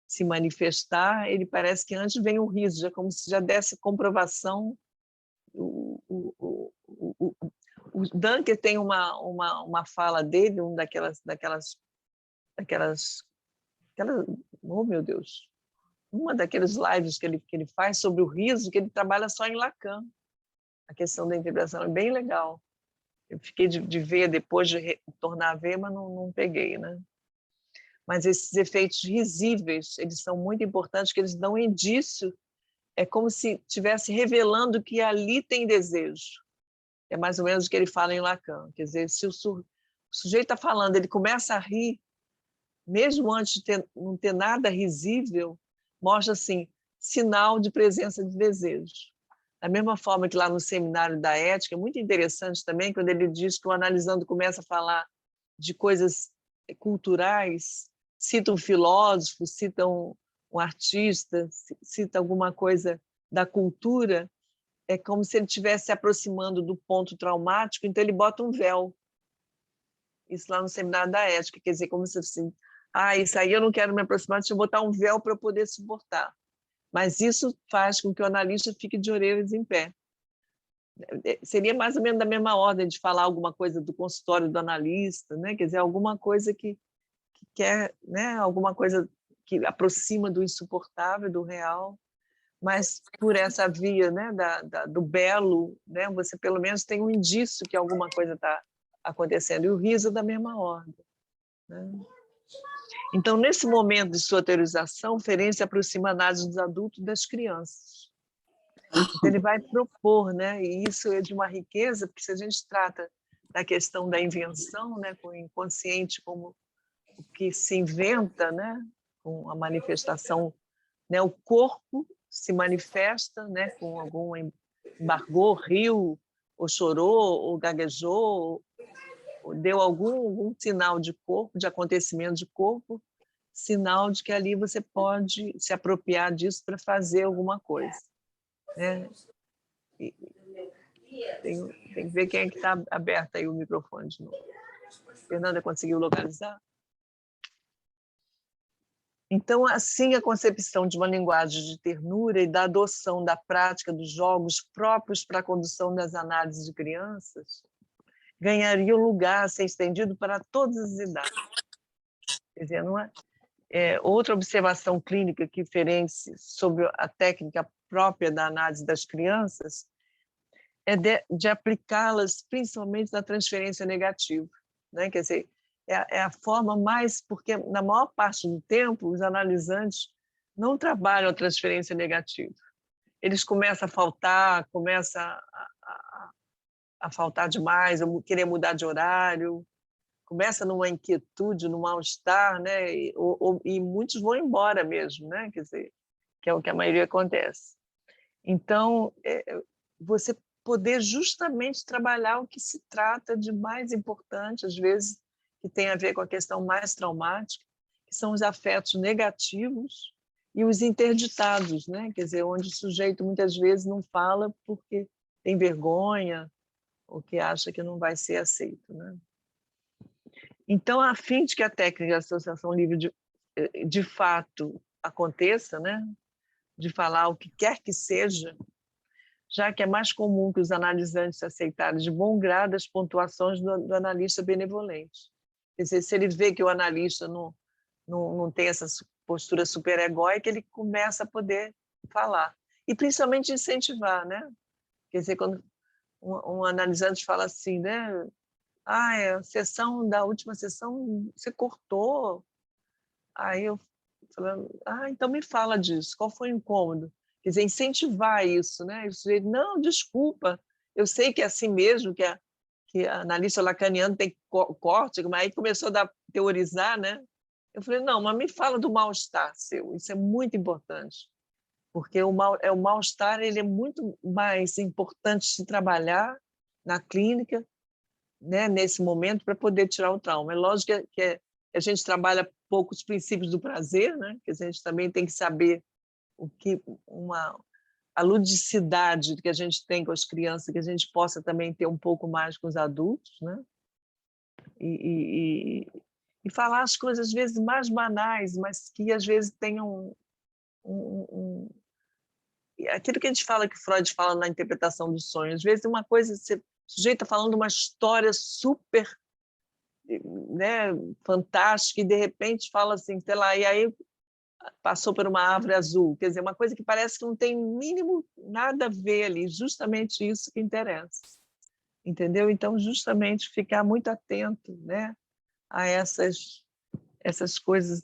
se manifestar, ele parece que antes vem o riso, já como se já desse comprovação. O Dunker tem uma fala dele, oh meu Deus, uma daqueles lives que ele faz sobre o riso, que ele trabalha só em Lacan. A questão da interpretação é bem legal. Eu fiquei de ver depois, de tornar a ver, mas não peguei, né? Mas esses efeitos risíveis, eles são muito importantes, que eles dão indício, é como se estivesse revelando que ali tem desejo. É mais ou menos o que ele fala em Lacan. Quer dizer, se o sujeito está falando, ele começa a rir, mesmo antes de não ter nada risível, mostra assim, sinal de presença de desejo. Da mesma forma que lá no Seminário da Ética, é muito interessante também, quando ele diz que o analisando começa a falar de coisas culturais, cita um filósofo, cita um artista, cita alguma coisa da cultura, é como se ele estivesse se aproximando do ponto traumático, então ele bota um véu. Isso lá no Seminário da Ética, quer dizer, como se assim, isso aí eu não quero me aproximar, deixa eu botar um véu para eu poder suportar. Mas isso faz com que o analista fique de orelhas em pé. Seria mais ou menos da mesma ordem de falar alguma coisa do consultório do analista, né? Quer dizer, alguma coisa que quer, né? Alguma coisa que aproxima do insuportável, do real, mas por essa via, né? do belo, né? Você pelo menos tem um indício que alguma coisa está acontecendo, e o riso da mesma ordem, né? Então, nesse momento de sua teorização, Ferenczi aproxima a análise dos adultos das crianças. Então, ele vai propor, né? E isso é de uma riqueza, porque se a gente trata da questão da invenção, né? Com o inconsciente como o que se inventa, né? Com a manifestação, né? O corpo se manifesta, né? Com algum embargou, riu, ou chorou, ou gaguejou, ou deu algum sinal de corpo, de acontecimento de corpo, sinal de que ali você pode se apropriar disso para fazer alguma coisa, né? Tem que ver quem é que está aberto aí o microfone de novo. Fernanda, conseguiu localizar? Então, assim, a concepção de uma linguagem de ternura e da adoção da prática dos jogos próprios para a condução das análises de crianças ganharia um lugar a ser estendido para todas as idades. Quer dizer, não é? Outra observação clínica que Ferenczi sobre a técnica própria da análise das crianças é de aplicá-las principalmente na transferência negativa, né? Quer dizer, é a forma mais... Porque, na maior parte do tempo, os analisantes não trabalham a transferência negativa. Eles começam a faltar, começam a faltar demais, ou querer mudar de horário, começa numa inquietude, num mal-estar, né? E muitos vão embora mesmo, né? Quer dizer, que é o que a maioria acontece. Então, você poder justamente trabalhar o que se trata de mais importante, às vezes, que tem a ver com a questão mais traumática, que são os afetos negativos e os interditados, né? Quer dizer, onde o sujeito muitas vezes não fala porque tem vergonha ou que acha que não vai ser aceito, né? Então, a fim de que a técnica de associação livre de fato aconteça, né? De falar o que quer que seja, já que é mais comum que os analisantes aceitarem de bom grado as pontuações do analista benevolente. Quer dizer, se ele vê que o analista não tem essa postura superegóica, ele começa a poder falar. E principalmente incentivar, né? Quer dizer, quando um analisante fala assim, né? A sessão da última sessão você cortou. Aí eu falando, então me fala disso, qual foi o incômodo? Quer dizer, incentivar isso, né? Não, desculpa, eu sei que é assim mesmo, que a analista lacaniana tem corte, mas aí começou a teorizar, né? Eu falei, não, mas me fala do mal-estar seu, isso é muito importante, porque o mal-estar ele é muito mais importante de trabalhar na clínica, né, nesse momento, para poder tirar o trauma. É lógico que a gente trabalha pouco os princípios do prazer, né? Que a gente também tem que saber o que a ludicidade que a gente tem com as crianças, que a gente possa também ter um pouco mais com os adultos, né? E falar as coisas às vezes mais banais, mas que às vezes tenham aquilo que a gente fala, que Freud fala na interpretação do sonho. Às vezes uma coisa, o sujeito está falando uma história super, né, fantástica, e de repente fala assim, sei lá, e aí passou por uma árvore azul, quer dizer, uma coisa que parece que não tem mínimo nada a ver ali, justamente isso que interessa, entendeu? Então, justamente ficar muito atento, né, a essas coisas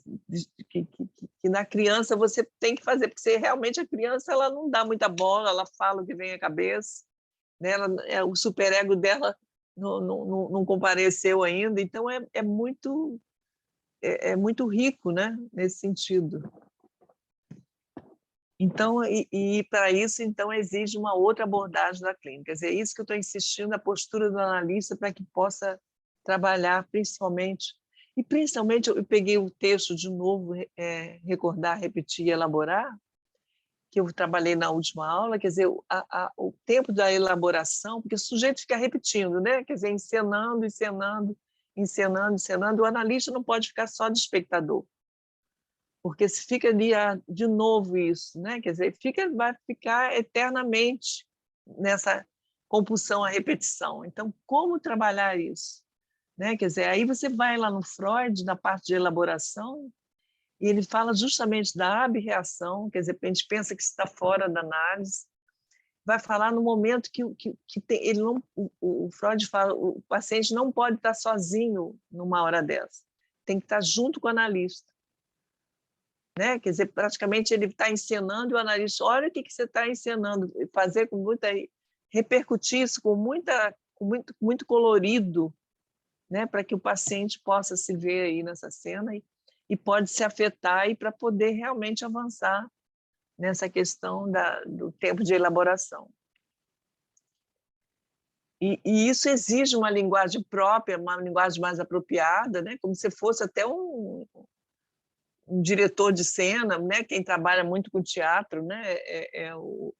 que na criança você tem que fazer, porque realmente a criança ela não dá muita bola, ela fala o que vem à cabeça, né? O superego dela não compareceu ainda, então é muito rico, né? Nesse sentido. Então, e para isso, então, exige uma outra abordagem da clínica. Quer dizer, é isso que eu estou insistindo, a postura do analista, para que possa trabalhar principalmente eu peguei o texto de novo, recordar, repetir e elaborar, que eu trabalhei na última aula, quer dizer, o tempo da elaboração, porque o sujeito fica repetindo, né? Quer dizer, encenando, o analista não pode ficar só de espectador, porque se fica ali de novo isso, né? Quer dizer, vai ficar eternamente nessa compulsão à repetição. Então, como trabalhar isso? Né? Quer dizer, aí você vai lá no Freud, na parte de elaboração, e ele fala justamente da abreação, quer dizer, a gente pensa que está fora da análise, vai falar no momento que tem, ele não, o Freud fala, o paciente não pode estar sozinho numa hora dessa, tem que estar junto com o analista. Né? Quer dizer, praticamente ele está encenando e o analista, olha o que você está encenando, fazer com muita, repercutir isso com muito colorido, né? Para que o paciente possa se ver aí nessa cena e pode se afetar e para poder realmente avançar nessa questão do tempo de elaboração. E isso exige uma linguagem própria, uma linguagem mais apropriada, né? Como se fosse até um diretor de cena, né? Quem trabalha muito com teatro, né? O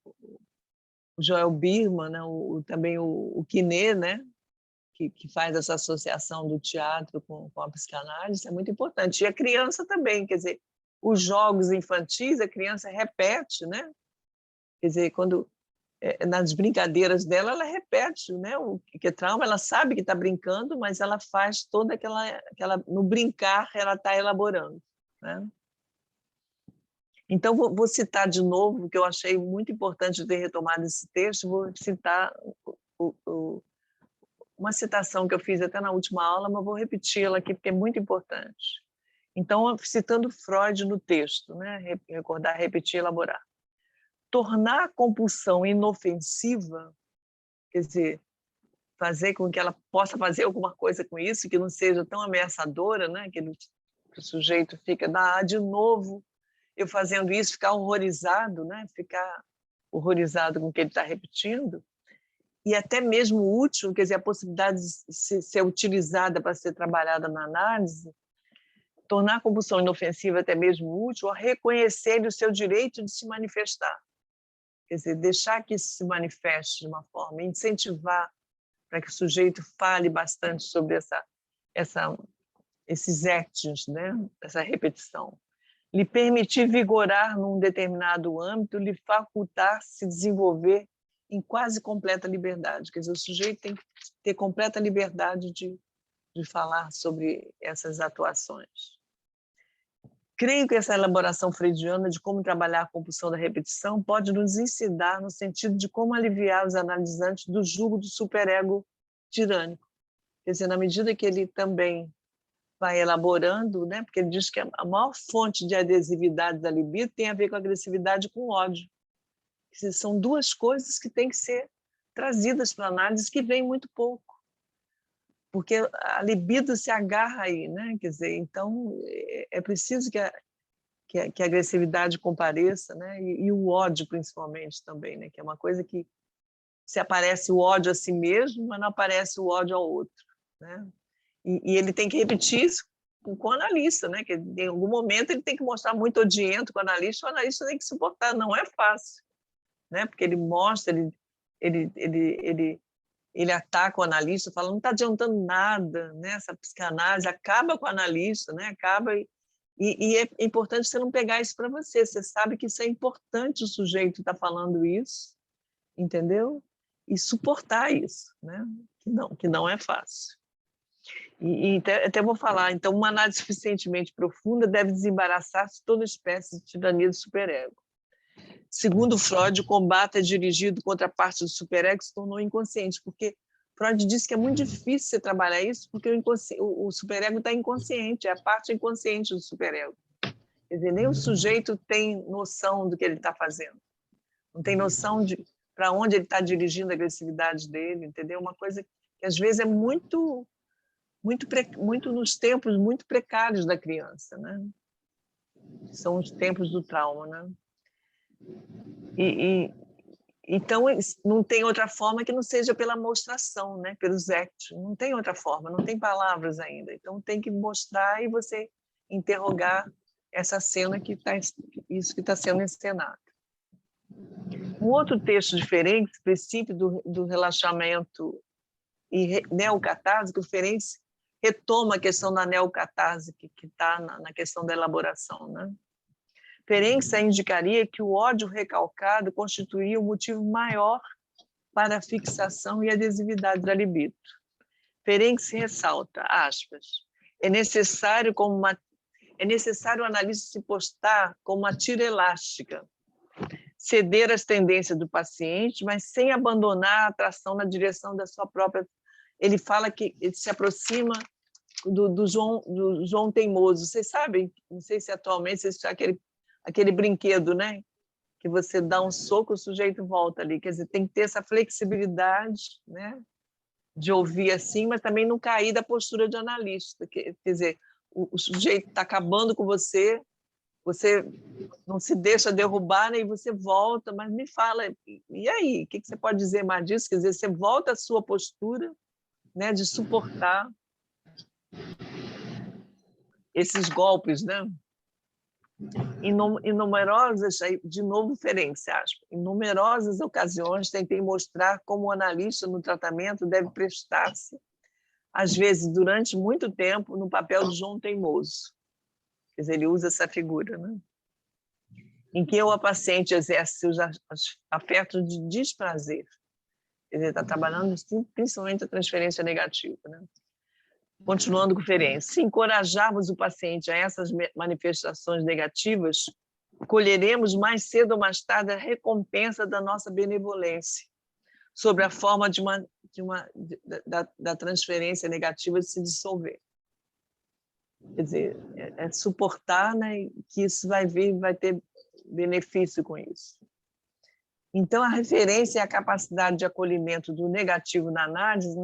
Joel Birman, né? Também o Quinet, né? Que faz essa associação do teatro com a psicanálise, é muito importante. E a criança também, quer dizer, os jogos infantis, a criança repete, né? Quer dizer, quando nas brincadeiras dela, ela repete, né? O que é trauma, ela sabe que está brincando, mas ela faz toda aquela no brincar, ela está elaborando, né? Então, vou citar de novo, que eu achei muito importante ter retomado esse texto, vou citar uma citação que eu fiz até na última aula, mas vou repeti-la aqui porque é muito importante. Então, citando Freud no texto, né? Recordar, repetir, elaborar. Tornar a compulsão inofensiva, quer dizer, fazer com que ela possa fazer alguma coisa com isso, que não seja tão ameaçadora, né? Que o sujeito fica, de novo, eu fazendo isso, ficar horrorizado, né? Ficar horrorizado com o que ele está repetindo, e até mesmo útil, quer dizer, a possibilidade de ser utilizada para ser trabalhada na análise, tornar a compulsão inofensiva até mesmo útil, a reconhecer o seu direito de se manifestar. Quer dizer, deixar que isso se manifeste de uma forma, incentivar para que o sujeito fale bastante sobre esses actions, né? Essa repetição. Lhe permitir vigorar num determinado âmbito, lhe facultar se desenvolver em quase completa liberdade. Quer dizer, o sujeito tem que ter completa liberdade de falar sobre essas atuações. Creio que essa elaboração freudiana de como trabalhar a compulsão da repetição pode nos ensinar no sentido de como aliviar os analisantes do jugo do superego tirânico. Quer dizer, na medida que ele também vai elaborando, né? Porque ele diz que a maior fonte de adesividade da libido tem a ver com a agressividade e com o ódio. São duas coisas que têm que ser trazidas para a análise, que vem muito pouco, porque a libido se agarra aí, né? Quer dizer, então é preciso que a agressividade compareça, né? E o ódio principalmente também, né? Que é uma coisa que se aparece o ódio a si mesmo, mas não aparece o ódio ao outro, né? E ele tem que repetir isso com o analista, né? Que em algum momento ele tem que mostrar muito odiento com o analista tem que suportar, não é fácil, né? Porque ele mostra, ele ataca o analista, fala, não está adiantando nada, né? Essa psicanálise acaba com o analista, né? Acaba e é importante você não pegar isso para você. Você sabe que isso é importante, o sujeito está falando isso, entendeu? E suportar isso, né? Que não é fácil. E até vou falar, então, uma análise suficientemente profunda deve desembaraçar-se de toda espécie de tirania do superego. Segundo Freud, o combate é dirigido contra a parte do superego que se tornou inconsciente, porque Freud disse que é muito difícil você trabalhar isso, porque o superego está inconsciente, é a parte inconsciente do superego. Quer dizer, nem o sujeito tem noção do que ele está fazendo, não tem noção de para onde ele está dirigindo a agressividade dele, entendeu? Uma coisa que às vezes é muito nos tempos muito precários da criança, né? São os tempos do trauma, né? Então, não tem outra forma que não seja pela mostração, né? Pelos acts. Não tem outra forma, não tem palavras ainda. Então, tem que mostrar e você interrogar essa cena que está, isso que está sendo encenado. Um outro texto diferente, princípio do relaxamento e neocatarse, que o Ferenc retoma a questão da neocatarse, que está na questão da elaboração, né? Ferenc indicaria que o ódio recalcado constituía o motivo maior para a fixação e adesividade da libido. Ferenc ressalta, aspas, é necessário o analista se postar como uma tira elástica, ceder às tendências do paciente, mas sem abandonar a atração na direção da sua própria... Ele fala que ele se aproxima do João Teimoso. Vocês sabem, não sei se atualmente vocês aquele brinquedo, né? Que você dá um soco, o sujeito volta ali. Quer dizer, tem que ter essa flexibilidade, né? De ouvir assim, mas também não cair da postura de analista. Quer dizer, o sujeito está acabando com você não se deixa derrubar, né? E você volta, mas me fala, e aí? O que você pode dizer mais disso? Quer dizer, você volta à sua postura, né? De suportar esses golpes, né? Em numerosas, de novo, Ferenc, em numerosas ocasiões tentei mostrar como o analista no tratamento deve prestar-se, às vezes durante muito tempo, no papel de João Teimoso. Quer dizer, ele usa essa figura, né? Em que a paciente exerce seus afetos de desprazer. Quer dizer, está trabalhando principalmente a transferência negativa, né? Continuando com o Ferenc, se encorajarmos o paciente a essas manifestações negativas, colheremos mais cedo ou mais tarde a recompensa da nossa benevolência, sobre a forma da transferência negativa de se dissolver. Quer dizer, é suportar, né, que isso vai ter benefício com isso. Então, a referência é a capacidade de acolhimento do negativo na análise.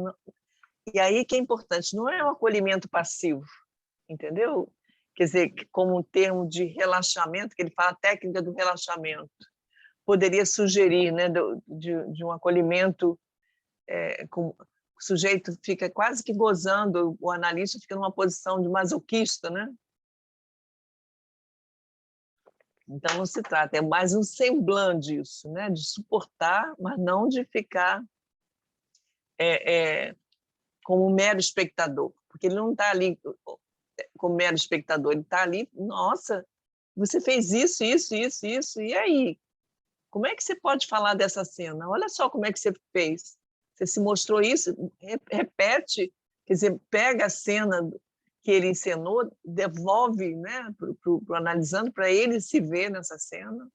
E aí que é importante, não é um acolhimento passivo, entendeu? Quer dizer, como um termo de relaxamento, que ele fala a técnica do relaxamento, poderia sugerir, né, de um acolhimento, o sujeito fica quase que gozando, o analista fica numa posição de masoquista, né? Então, não se trata, é mais um semblante disso, né? De suportar, mas não de ficar... como um mero espectador, porque ele não está ali como mero espectador, ele está ali, nossa, você fez isso, e aí? Como é que você pode falar dessa cena? Olha só como é que você fez. Você se mostrou isso, repete, quer dizer, pega a cena que ele encenou, devolve, né, pro analisando, para ele se ver nessa cena,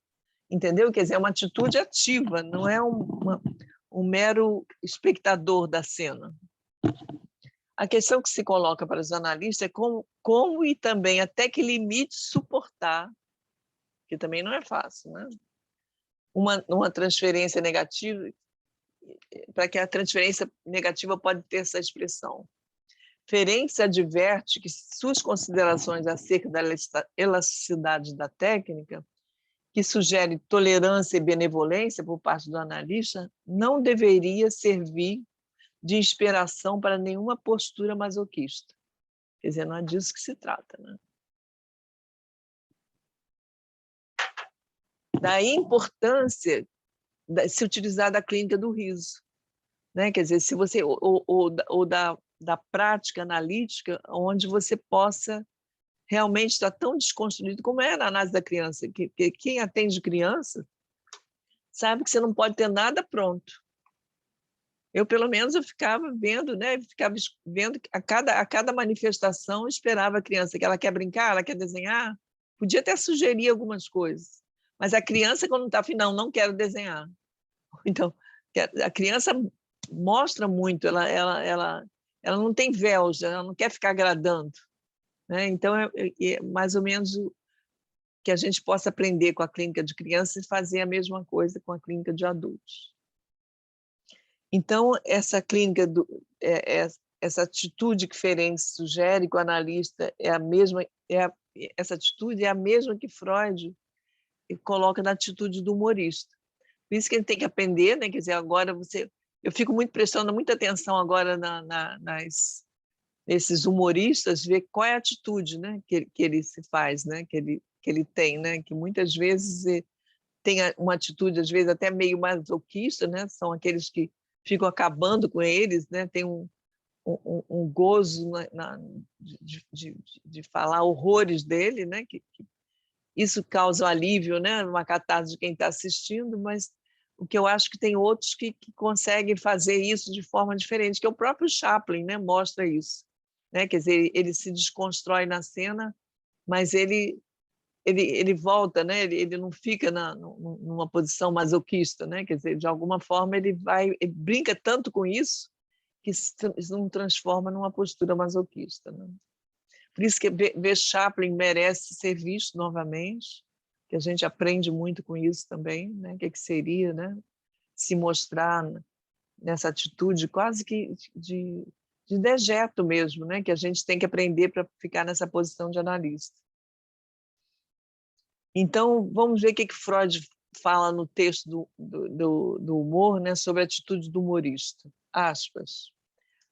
entendeu? Quer dizer, é uma atitude ativa, não é um mero espectador da cena. A questão que se coloca para os analistas é como e também até que limite suportar, que também não é fácil, né? Uma transferência negativa, para que a transferência negativa pode ter essa expressão. Ferenc adverte que suas considerações acerca da elasticidade da técnica, que sugere tolerância e benevolência por parte do analista, não deveria servir de inspiração para nenhuma postura masoquista. Quer dizer, não é disso que se trata, né? Daí a importância de se utilizar da clínica do riso, né? Quer dizer, se você ou da prática analítica, onde você possa realmente estar tão desconstruído como é na análise da criança, que quem atende criança sabe que você não pode ter nada pronto. Eu, pelo menos, eu ficava vendo, né? Ficava vendo a cada manifestação, esperava a criança, que ela quer brincar, ela quer desenhar, podia até sugerir algumas coisas, mas a criança, quando está afim, não quero desenhar. Então, a criança mostra muito, ela não tem véus, ela não quer ficar agradando, né? Então, é mais ou menos o que a gente possa aprender com a clínica de crianças e fazer a mesma coisa com a clínica de adultos. Então, essa clínica, essa atitude que Ferenc sugere que o analista é a mesma, essa atitude é a mesma que Freud coloca na atitude do humorista. Por isso que ele tem que aprender, né? Quer dizer, agora eu fico muito prestando muita atenção agora nesses humoristas, ver qual é a atitude, né? Que ele se faz, né? Que ele tem, né? Que muitas vezes tem uma atitude, às vezes até meio masoquista, né? São aqueles que ficam acabando com eles, né? Tem um gozo de falar horrores dele, né? Que isso causa um alívio, né? Uma catarse de quem está assistindo, mas o que eu acho que tem outros que conseguem fazer isso de forma diferente, que é o próprio Chaplin, né? Mostra isso, né? Quer dizer, ele se desconstrói na cena, mas ele volta, né? Ele não fica numa posição masoquista, né? Quer dizer, de alguma forma ele brinca tanto com isso que se não transforma numa postura masoquista, né? Por isso que ver Chaplin merece ser visto novamente, que a gente aprende muito com isso também, né? O que seria, né? Se mostrar nessa atitude quase que de dejeto mesmo, né? Que a gente tem que aprender para ficar nessa posição de analista. Então, vamos ver o que Freud fala no texto do humor, né? Sobre a atitude do humorista. Aspas.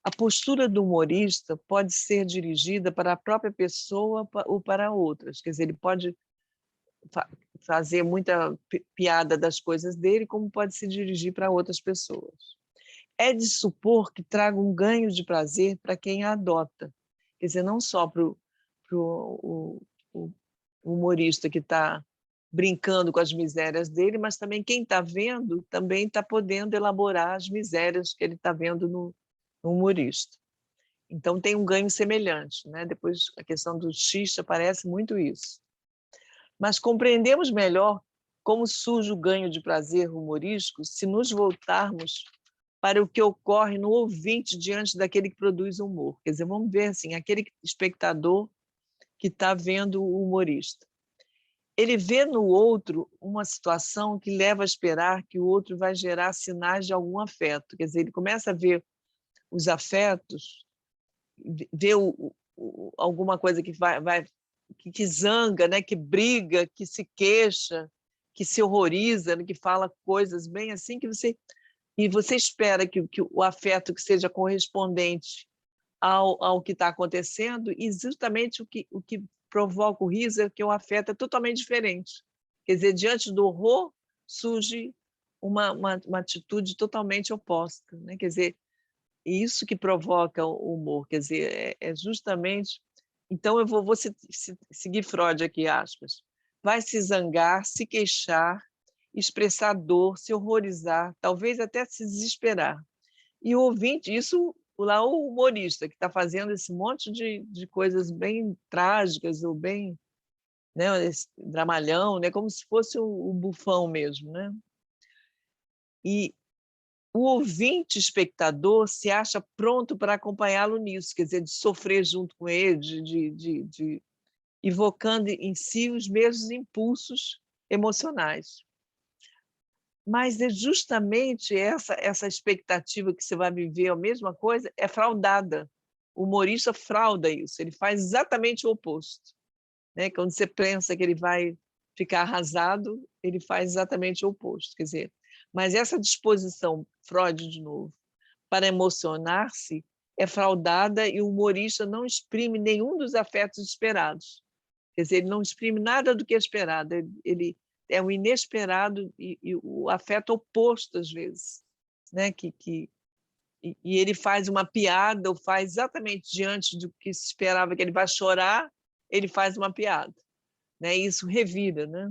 A postura do humorista pode ser dirigida para a própria pessoa ou para outras. Quer dizer, ele pode fazer muita piada das coisas dele, como pode se dirigir para outras pessoas. É de supor que traga um ganho de prazer para quem a adota. Quer dizer, não só para o humorista que está brincando com as misérias dele, mas também quem está vendo também está podendo elaborar as misérias que ele está vendo no humorista. Então, tem um ganho semelhante, né? Depois, a questão do xista aparece muito isso. Mas compreendemos melhor como surge o ganho de prazer humorístico se nos voltarmos para o que ocorre no ouvinte diante daquele que produz o humor. Quer dizer, vamos ver assim, aquele espectador que está vendo o humorista. Ele vê no outro uma situação que leva a esperar que o outro vai gerar sinais de algum afeto. Quer dizer, ele começa a ver os afetos, vê alguma coisa que que zanga, né? Que briga, que se queixa, que se horroriza, que fala coisas bem assim que você espera que o afeto que seja correspondente ao que está acontecendo, e justamente o que provoca o riso é que o afeto é totalmente diferente. Quer dizer, diante do horror surge uma atitude totalmente oposta, né? Quer dizer, isso que provoca o humor, quer dizer, é justamente... Então, eu vou seguir Freud aqui, aspas. Vai se zangar, se queixar, expressar dor, se horrorizar, talvez até se desesperar. E o ouvinte, isso lá o humorista, que está fazendo esse monte de coisas bem trágicas, ou bem, né, esse dramalhão, né, como se fosse o bufão mesmo. Né? E o ouvinte espectador se acha pronto para acompanhá-lo nisso, quer dizer, de sofrer junto com ele, evocando em si os mesmos impulsos emocionais. Mas é justamente essa expectativa que você vai viver a mesma coisa é fraudada. O humorista frauda isso, ele faz exatamente o oposto. Né? Quando você pensa que ele vai ficar arrasado, ele faz exatamente o oposto. Quer dizer, mas essa disposição, Freud de novo, para emocionar-se é fraudada, e o humorista não exprime nenhum dos afetos esperados. Quer dizer, ele não exprime nada do que é esperado, ele é o inesperado e o afeto oposto, às vezes. Né? E ele faz uma piada, ou faz exatamente diante do que se esperava que ele vai chorar, ele faz uma piada. Né? E isso revira. Né?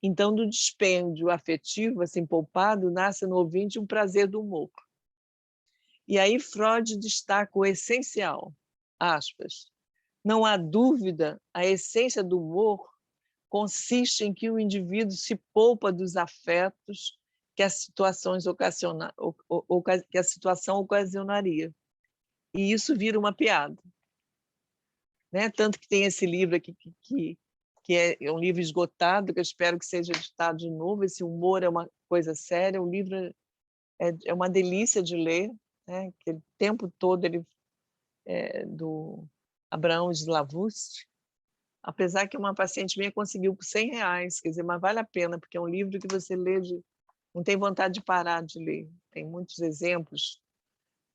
Então, do dispêndio afetivo, assim, poupado, nasce no ouvinte um prazer do humor. E aí Freud destaca o essencial, aspas, não há dúvida, a essência do humor consiste em que o indivíduo se poupa dos afetos que a situação ocasionaria. E isso vira uma piada. Né? Tanto que tem esse livro aqui que é um livro esgotado, que eu espero que seja editado de novo. Esse humor é uma coisa séria, o livro é uma delícia de ler, né? Que o tempo todo ele do Abraão de Lavuste, apesar que uma paciente minha conseguiu por R$ 100, quer dizer, mas vale a pena, porque é um livro que você lê, não tem vontade de parar de ler. Tem muitos exemplos,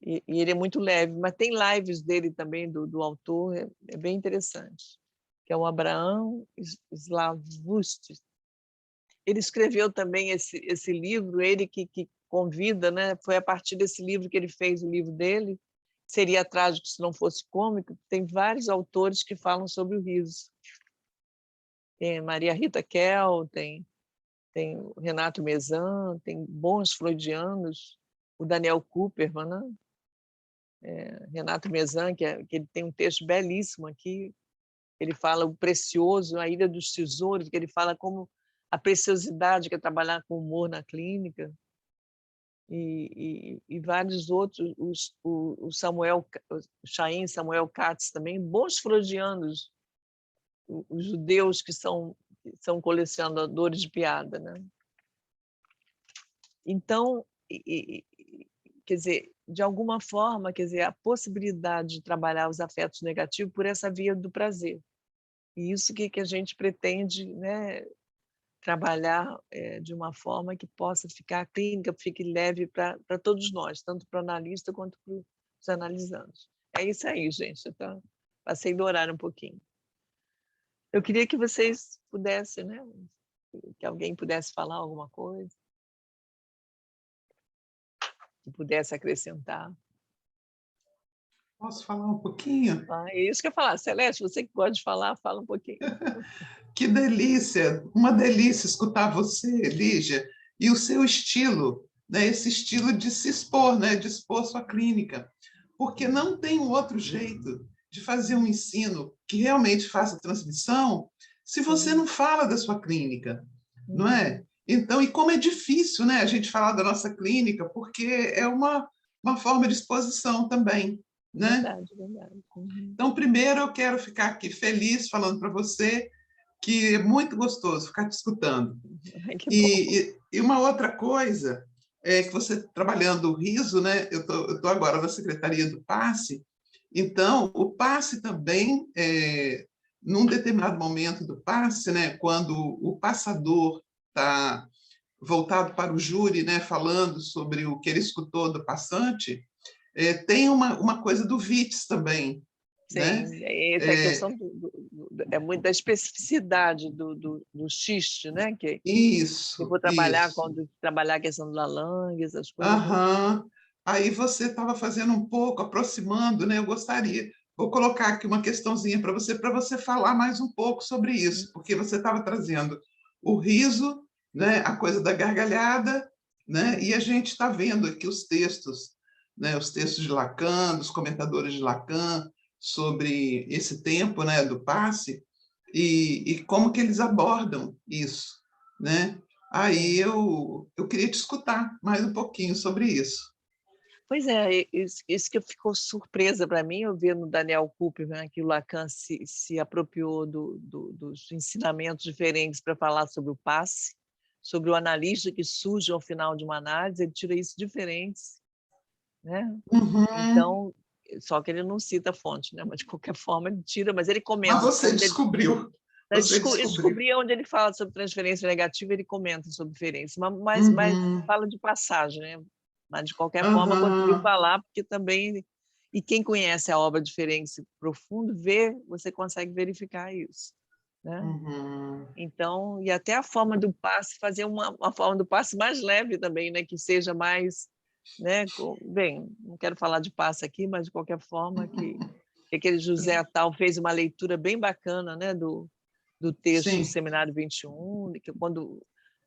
e ele é muito leve, mas tem lives dele também, do autor, é bem interessante, que é o Abraham Slavutski. Ele escreveu também esse livro, ele que convida, né? Foi a partir desse livro que ele fez o livro dele, Seria Trágico se não fosse cômico. Tem vários autores que falam sobre o riso. Tem Maria Rita Kell, tem o Renato Mezan, tem bons freudianos, o Daniel Cooperman, né? Renato Mezan, que ele tem um texto belíssimo aqui, ele fala o precioso, a Ilha dos Tesouros, que ele fala como a preciosidade que é trabalhar com humor na clínica, e vários outros, o Chaim Samuel Katz também, bons freudianos, os judeus que são colecionadores de piada, né? Então, quer dizer, de alguma forma, quer dizer, a possibilidade de trabalhar os afetos negativos por essa via do prazer. E isso que a gente pretende, né, trabalhar de uma forma que possa ficar, a clínica fique leve para todos nós, tanto para o analista quanto para os analisandos. É isso aí, gente. Então, passei do horário um pouquinho. Eu queria que vocês pudessem, né, que alguém pudesse falar alguma coisa, que pudesse acrescentar. Posso falar um pouquinho? É isso que eu ia falar. Celeste, você que gosta de falar, fala um pouquinho. Que delícia! Uma delícia escutar você, Lígia, e o seu estilo, né? Esse estilo de se expor, né? De expor sua clínica. Porque não tem um outro jeito de fazer um ensino que realmente faça transmissão se você não fala da sua clínica, não é? Então, e como é difícil, né, a gente falar da nossa clínica, porque é uma forma de exposição também, né? Verdade, verdade. Então, primeiro, eu quero ficar aqui feliz falando para você que é muito gostoso ficar te escutando. Que bom. E uma outra coisa é que você, trabalhando o riso, né? Eu tô agora na Secretaria do Passe, então, o passe também, num determinado momento do passe, né, quando o passador está voltado para o júri, né, falando sobre o que ele escutou do passante, tem uma coisa do VITS também, né? Sim, essa é a questão é muito da especificidade do xiste, né? Que eu Isso, vou trabalhar isso. quando trabalhar a questão do Lalang, essas coisas. Aham. Aí você estava fazendo um pouco, aproximando, né? Eu gostaria. Vou colocar aqui uma questãozinha para você falar mais um pouco sobre isso, porque você estava trazendo o riso, né? A coisa da gargalhada, né? E a gente está vendo aqui os textos, né? Os textos de Lacan, dos comentadores de Lacan, sobre esse tempo, né? Do passe, e como que eles abordam isso, né? Aí eu queria te escutar mais um pouquinho sobre isso. Pois é, isso que ficou surpresa para mim, eu vi no Daniel Cooperman, né, que o Lacan se apropriou dos ensinamentos diferentes para falar sobre o passe, sobre o analista que surge ao final de uma análise, ele tira isso diferentes, né? Uhum. Então, só que ele não cita a fonte, né? Mas de qualquer forma ele tira, mas ele Mas comenta. você descobriu. Você Eu descobriu. descobri onde ele fala sobre transferência negativa, ele comenta sobre diferença, mas Uhum. fala de passagem, né? Mas, de qualquer forma, conseguiu Uhum. falar, porque também... E quem conhece a obra Diferença Profundo, você consegue verificar isso, né? Uhum. Então, e até a forma do passe, fazer uma forma do passe mais leve também, né? Que seja mais... Né? Bem, não quero falar de passe aqui, mas, de qualquer forma, que aquele José Attal fez uma leitura bem bacana, né? Do texto do Sim. Seminário 21, que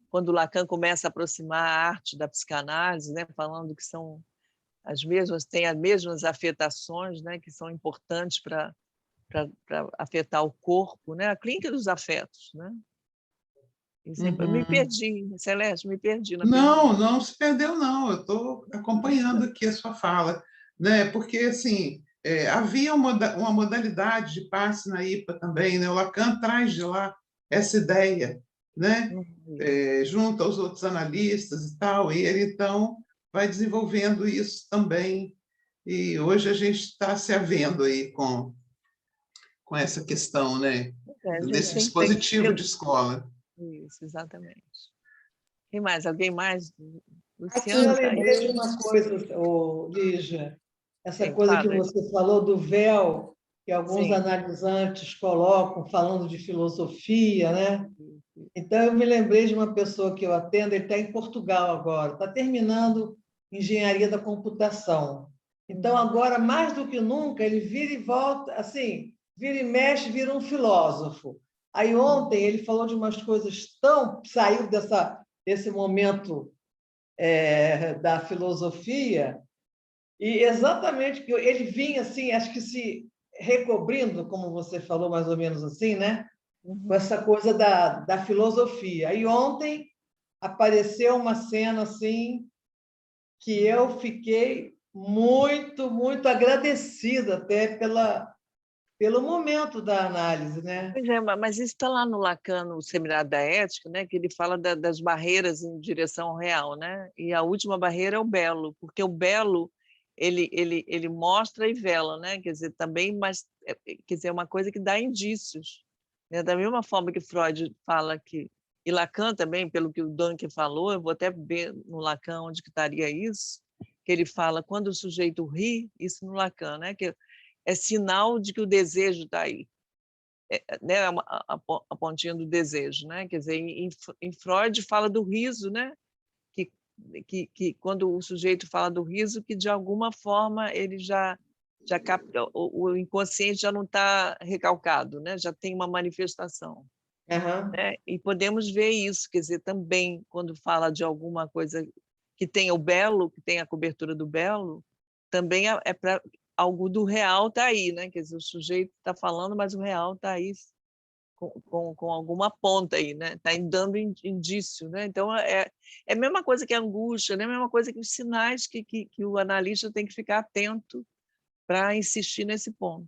quando Lacan começa a aproximar a arte da psicanálise, né, falando que são têm as mesmas afetações, né, que são importantes para afetar o corpo, né, a clínica dos afetos, né? Eu me Uhum. perdi, Celeste, me perdi na pergunta. Não, não se perdeu, não. Eu estou acompanhando aqui a sua fala, né? Porque assim havia uma modalidade de passe na IPA também, né? O Lacan traz de lá essa ideia, né? Junto aos outros analistas e tal, e ele então vai desenvolvendo isso também. E hoje a gente está se havendo aí com com essa questão, né? A gente Desse tem que dispositivo ter... de escola. Isso, exatamente. Quem mais? Alguém mais? Aqui, Luciano, Eu tá aí? lembrei de uma coisa, Lígia, essa Sim, coisa que fala. você falou do véu, que alguns Sim. analisantes colocam, falando de filosofia, né? Então, eu me lembrei de uma pessoa que eu atendo, ele está em Portugal agora, está terminando engenharia da computação. Então, agora, mais do que nunca, ele vira e volta, assim, vira e mexe, vira um filósofo. Aí, ontem, ele falou de umas coisas tão... Saiu desse momento da filosofia, e exatamente que ele vinha, assim, acho que se recobrindo, como você falou, mais ou menos assim, né? Com essa coisa da filosofia. Aí ontem apareceu uma cena assim que eu fiquei muito, muito agradecida até pelo momento da análise, né? Pois é, mas isso está lá no Lacan, no Seminário da Ética, né? Que ele fala das barreiras em direção ao real, né? E a última barreira é o belo, porque o belo ele mostra e vela, né? Quer dizer, também, mas quer dizer, é uma coisa que dá indícios, né? Da mesma forma que Freud fala que, e Lacan também, pelo que o Duncan falou, eu vou até ver no Lacan onde que estaria isso, que ele fala quando o sujeito ri, isso no Lacan, né? Que é sinal de que o desejo está aí, né? A pontinha do desejo, né? Quer dizer, em Freud fala do riso, né? Que quando o sujeito fala do riso, que de alguma forma ele já capta, o inconsciente já não está recalcado, né? Já tem uma manifestação. Uhum. Né? E podemos ver isso, quer dizer, também quando fala de alguma coisa que tenha o belo, que tenha a cobertura do belo, também é para algo do real tá aí, né? Quer dizer, o sujeito está falando, mas o real está aí com alguma ponta aí, né? Está dando indício, né? Então é a mesma coisa que a angústia, né? A mesma coisa que os sinais que o analista tem que ficar atento para insistir nesse ponto.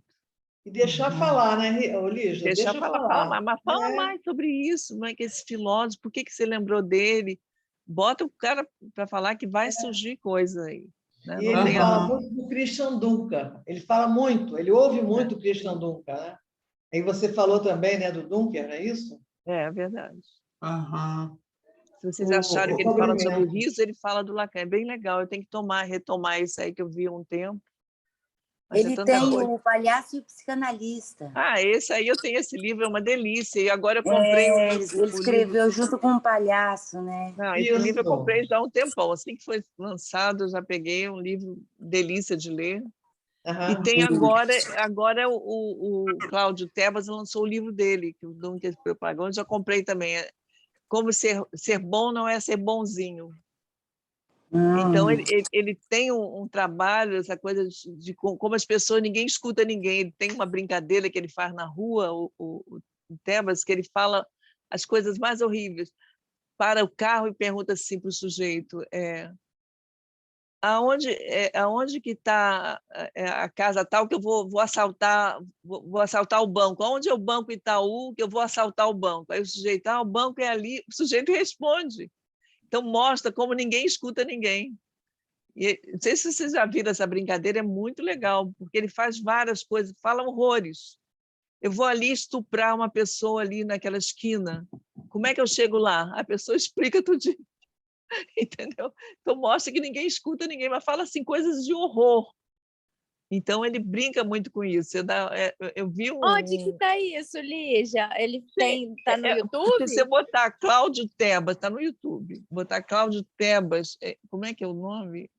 E deixar falar, né, Lígia? Deixar Deixa falar falar. mas fala mais sobre isso, não é que esse filósofo, por que você lembrou dele? Bota o cara para falar que vai surgir coisa aí. Né? E Não ele tenha fala dúvida. muito do Christian Dunker. Ele fala muito, ele ouve muito o Christian Dunker, né? Aí você falou também, né, do Dunker, não é isso? É verdade. Aham. Se vocês acharam que ele fala sobre o Cobrimento. riso, ele fala do Lacan. É bem legal, eu tenho que retomar isso aí que eu vi há um tempo. Mas Ele é tanta tem coisa. o Palhaço e o Psicanalista. Esse aí eu tenho esse livro, é uma delícia. E agora eu comprei Ele o livro. escreveu junto com o Palhaço, né? Não, esse livro eu Isso. comprei já há um tempão. Assim que foi lançado, eu já peguei um livro delícia de ler. E Aham. tem agora o Cláudio Tebas lançou o livro dele, que o Duncan propagou, eu já comprei também. Como ser bom não é ser bonzinho. Então, ele tem um trabalho, essa coisa de como as pessoas, ninguém escuta ninguém. Ele tem uma brincadeira que ele faz na rua, o Tebas, que ele fala as coisas mais horríveis. Para o carro e pergunta assim para o sujeito, aonde que está a casa tal que eu vou assaltar o banco? Aonde é o Banco Itaú que eu vou assaltar o banco? Aí o sujeito, o banco é ali. O sujeito responde. Então, mostra como ninguém escuta ninguém. E, não sei se vocês já viram essa brincadeira, é muito legal, porque ele faz várias coisas, fala horrores. Eu vou ali estuprar uma pessoa ali naquela esquina. Como é que eu chego lá? A pessoa explica tudinho. Entendeu? Então, mostra que ninguém escuta ninguém, mas fala assim, coisas de horror. Então, ele brinca muito com isso. Eu vi Onde que está isso, Lígia? Ele tá no YouTube? Se você botar Cláudio Tebas, está no YouTube, botar Cláudio Tebas, como é que é o nome?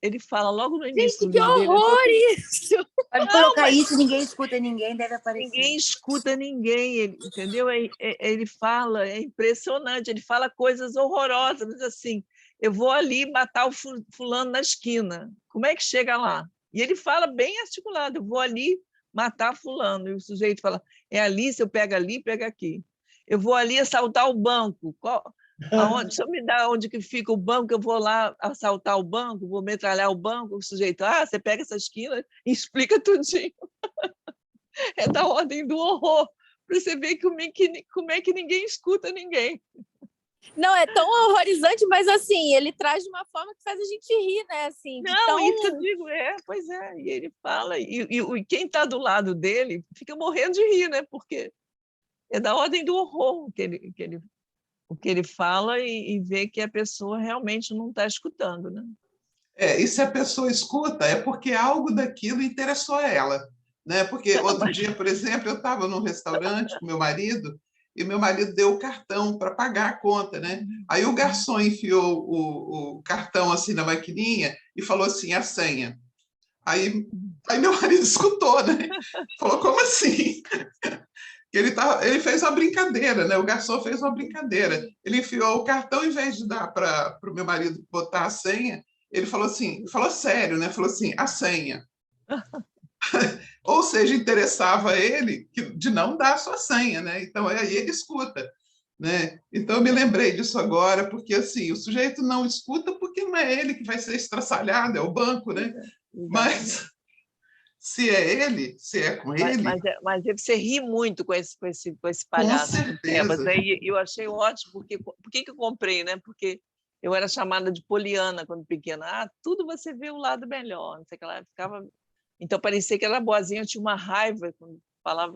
Ele fala logo no início Gente, do que livro dele. horror isso! Pode colocar isso, ninguém escuta ninguém, deve aparecer. Ninguém escuta ninguém, entendeu? Ele fala, é impressionante, ele fala coisas horrorosas, mas assim, eu vou ali matar o fulano na esquina, como é que chega lá? E ele fala bem articulado, eu vou ali matar fulano, e o sujeito fala, é ali, se eu pego ali, pega aqui. Eu vou ali assaltar o banco, deixa eu me dar onde que fica o banco, eu vou lá assaltar o banco, vou metralhar o banco, o sujeito, você pega essa esquina e explica tudinho. É da ordem do horror, para você ver como é que ninguém escuta ninguém. Não, é tão horrorizante, mas assim, ele traz de uma forma que faz a gente rir, né? Assim, de Não, tão... isso eu digo, pois é, e ele fala, e quem está do lado dele fica morrendo de rir, né? Porque é da ordem do horror o que ele fala e vê que a pessoa realmente não está escutando, né? E se a pessoa escuta, é porque algo daquilo interessou a ela, né? Porque outro dia, por exemplo, eu estava num restaurante com meu marido e meu marido deu o cartão para pagar a conta, né? Aí o garçom enfiou o cartão assim na maquininha e falou assim, a senha. Aí meu marido escutou, né? Falou, como assim? Ele fez uma brincadeira, né? O garçom fez uma brincadeira. Ele enfiou o cartão, em vez de dar para o meu marido botar a senha, ele falou assim, falou sério, né? Falou assim, a senha. Ou seja, interessava ele de não dar a sua senha, né? Então aí ele escuta, né? Então eu me lembrei disso agora, porque assim, o sujeito não escuta porque não é ele que vai ser estraçalhado, é o banco, né? Mas se é ele, se é com ele, mas você ri muito com esse com palhaço do Tebas, certeza. né? E eu achei ótimo, porque por que eu comprei, né? Porque eu era chamada de Poliana quando pequena. Tudo você vê o lado melhor, não sei o que lá. Então parecia que ela era boazinha, eu tinha uma raiva quando falava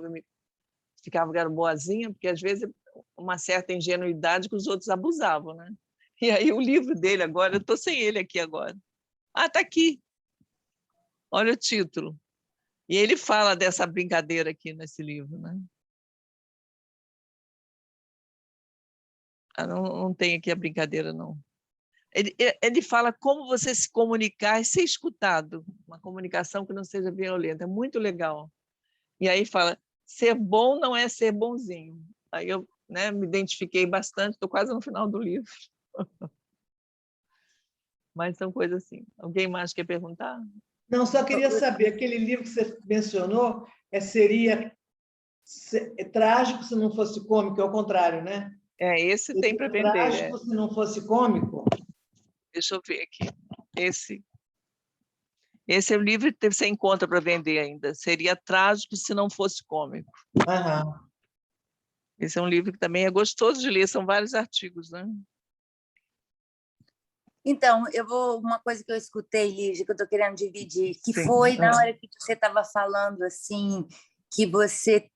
ficava que era boazinha, porque às vezes uma certa ingenuidade que os outros abusavam, né? E aí o livro dele agora, eu estou sem ele aqui agora. Está aqui. Olha o título. E ele fala dessa brincadeira aqui nesse livro, né? Não tem aqui a brincadeira, não. Ele fala como você se comunicar e ser escutado, uma comunicação que não seja violenta, é muito legal. E aí fala, ser bom não é ser bonzinho. Aí eu, né, me identifiquei bastante, estou quase no final do livro. Mas são coisas assim. Alguém mais quer perguntar? Não, só queria saber, aquele livro que você mencionou seria trágico se não fosse cômico, é o contrário, né? Esse tem para vender. Trágico se não fosse cômico? Deixa eu ver aqui. Esse é o livro que você encontra para vender ainda. Seria trágico se não fosse cômico. Aham. Esse é um livro que também é gostoso de ler, são vários artigos, né? Então, uma coisa que eu escutei, Lígia, que eu estou querendo dividir, que Sim. foi na hora que você estava falando, assim, que você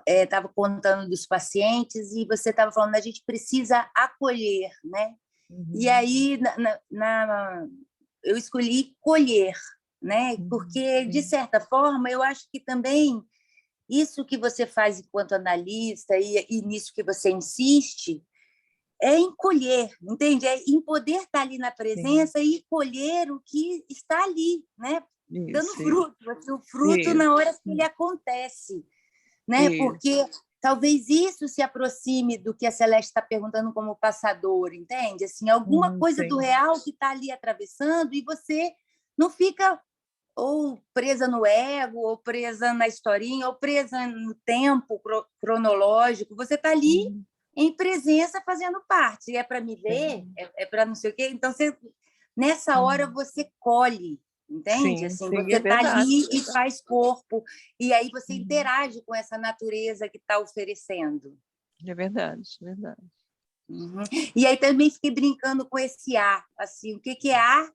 estava contando dos pacientes e você estava falando, a gente precisa acolher, né? E aí, eu escolhi colher, né? Porque, de certa forma, eu acho que também isso que você faz enquanto analista e nisso que você insiste é em colher, entende? É em poder estar ali na presença e colher o que está ali, né? Dando fruto, o fruto na hora que ele acontece, né? Porque talvez isso se aproxime do que a Celeste está perguntando como passador, entende? Assim, alguma coisa do real que está ali atravessando e você não fica ou presa no ego, ou presa na historinha, ou presa no tempo cronológico. Você está ali em presença fazendo parte. É para me ver? É para não sei o quê? Então, nessa hora, você colhe, entende? Assim, você está ali e faz corpo, e aí você interage com essa natureza que está oferecendo. É verdade, verdade. E aí também fiquei brincando com esse A, assim, o que é A,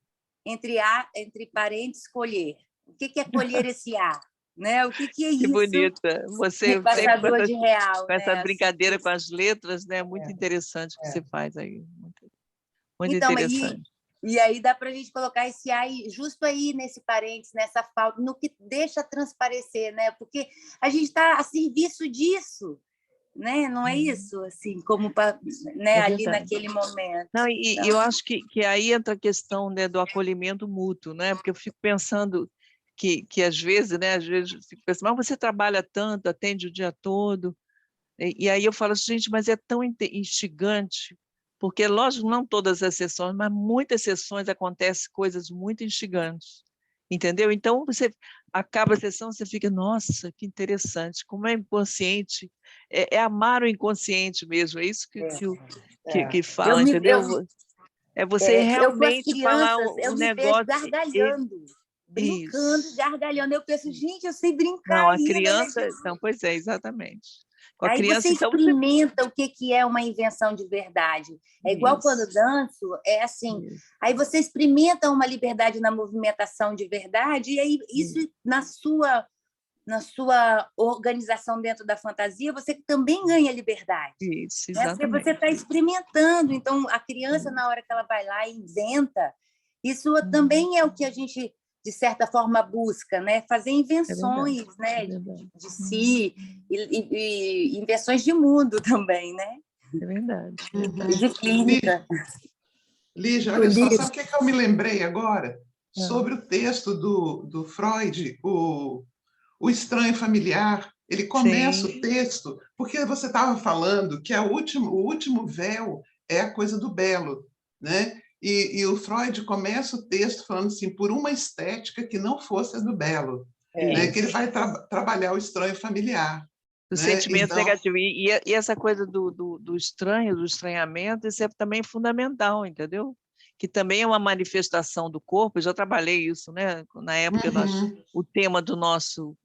entre parênteses, colher? O que é colher esse A? Né? O que é isso? Que bonita. Você passador de real, com essa né? brincadeira assim, com as letras, né? Muito interessante que você faz aí. Muito então, interessante. E aí dá para a gente colocar esse A justo aí nesse parênteses, nessa falta, no que deixa transparecer, né? Porque a gente está a serviço disso, né? Não é isso, assim, como né? Ali naquele momento. Não, e eu acho que aí entra a questão, né, do acolhimento mútuo, né? Porque eu fico pensando que às vezes, né? Às vezes eu fico pensando, mas você trabalha tanto, atende o dia todo, e aí eu falo assim, gente, mas é tão instigante, porque, lógico, não todas as sessões, mas muitas sessões acontecem coisas muito instigantes, entendeu? Então, você acaba a sessão, você fica, nossa, que interessante, como é inconsciente, é amar o inconsciente mesmo, é isso que fala, entendeu? É você realmente falar eu me negócio... vejo gargalhando, brincando, gargalhando. Eu penso, gente, eu sei brincar. Não, a criança... Não, pois é, exatamente. Com a Aí criança, você então, experimenta o que é uma invenção de verdade. É igual quando eu danço, é assim. Aí você experimenta uma liberdade na movimentação de verdade, e aí isso na sua organização dentro da fantasia, você também ganha liberdade. Isso, Né? Porque você exatamente. está experimentando. Então, a criança, na hora que ela vai lá e inventa, isso também é o que a gente, de certa forma, busca, né? Fazer invenções, né? De si, e invenções de mundo também, né? É verdade. E de clínica. Lígia, olha só, sabe o que eu me lembrei agora? Sobre o texto do Freud, o Estranho Familiar. Ele começa o texto, porque você estava falando que o último véu é a coisa do belo, né? E o Freud começa o texto falando assim, por uma estética que não fosse a do belo, né? Que ele vai trabalhar o estranho familiar. Do né? sentimento Então, negativo. E essa coisa do estranho, do estranhamento, isso é também fundamental, entendeu? Que também é uma manifestação do corpo. Eu já trabalhei isso, né? Na época, o tema do nosso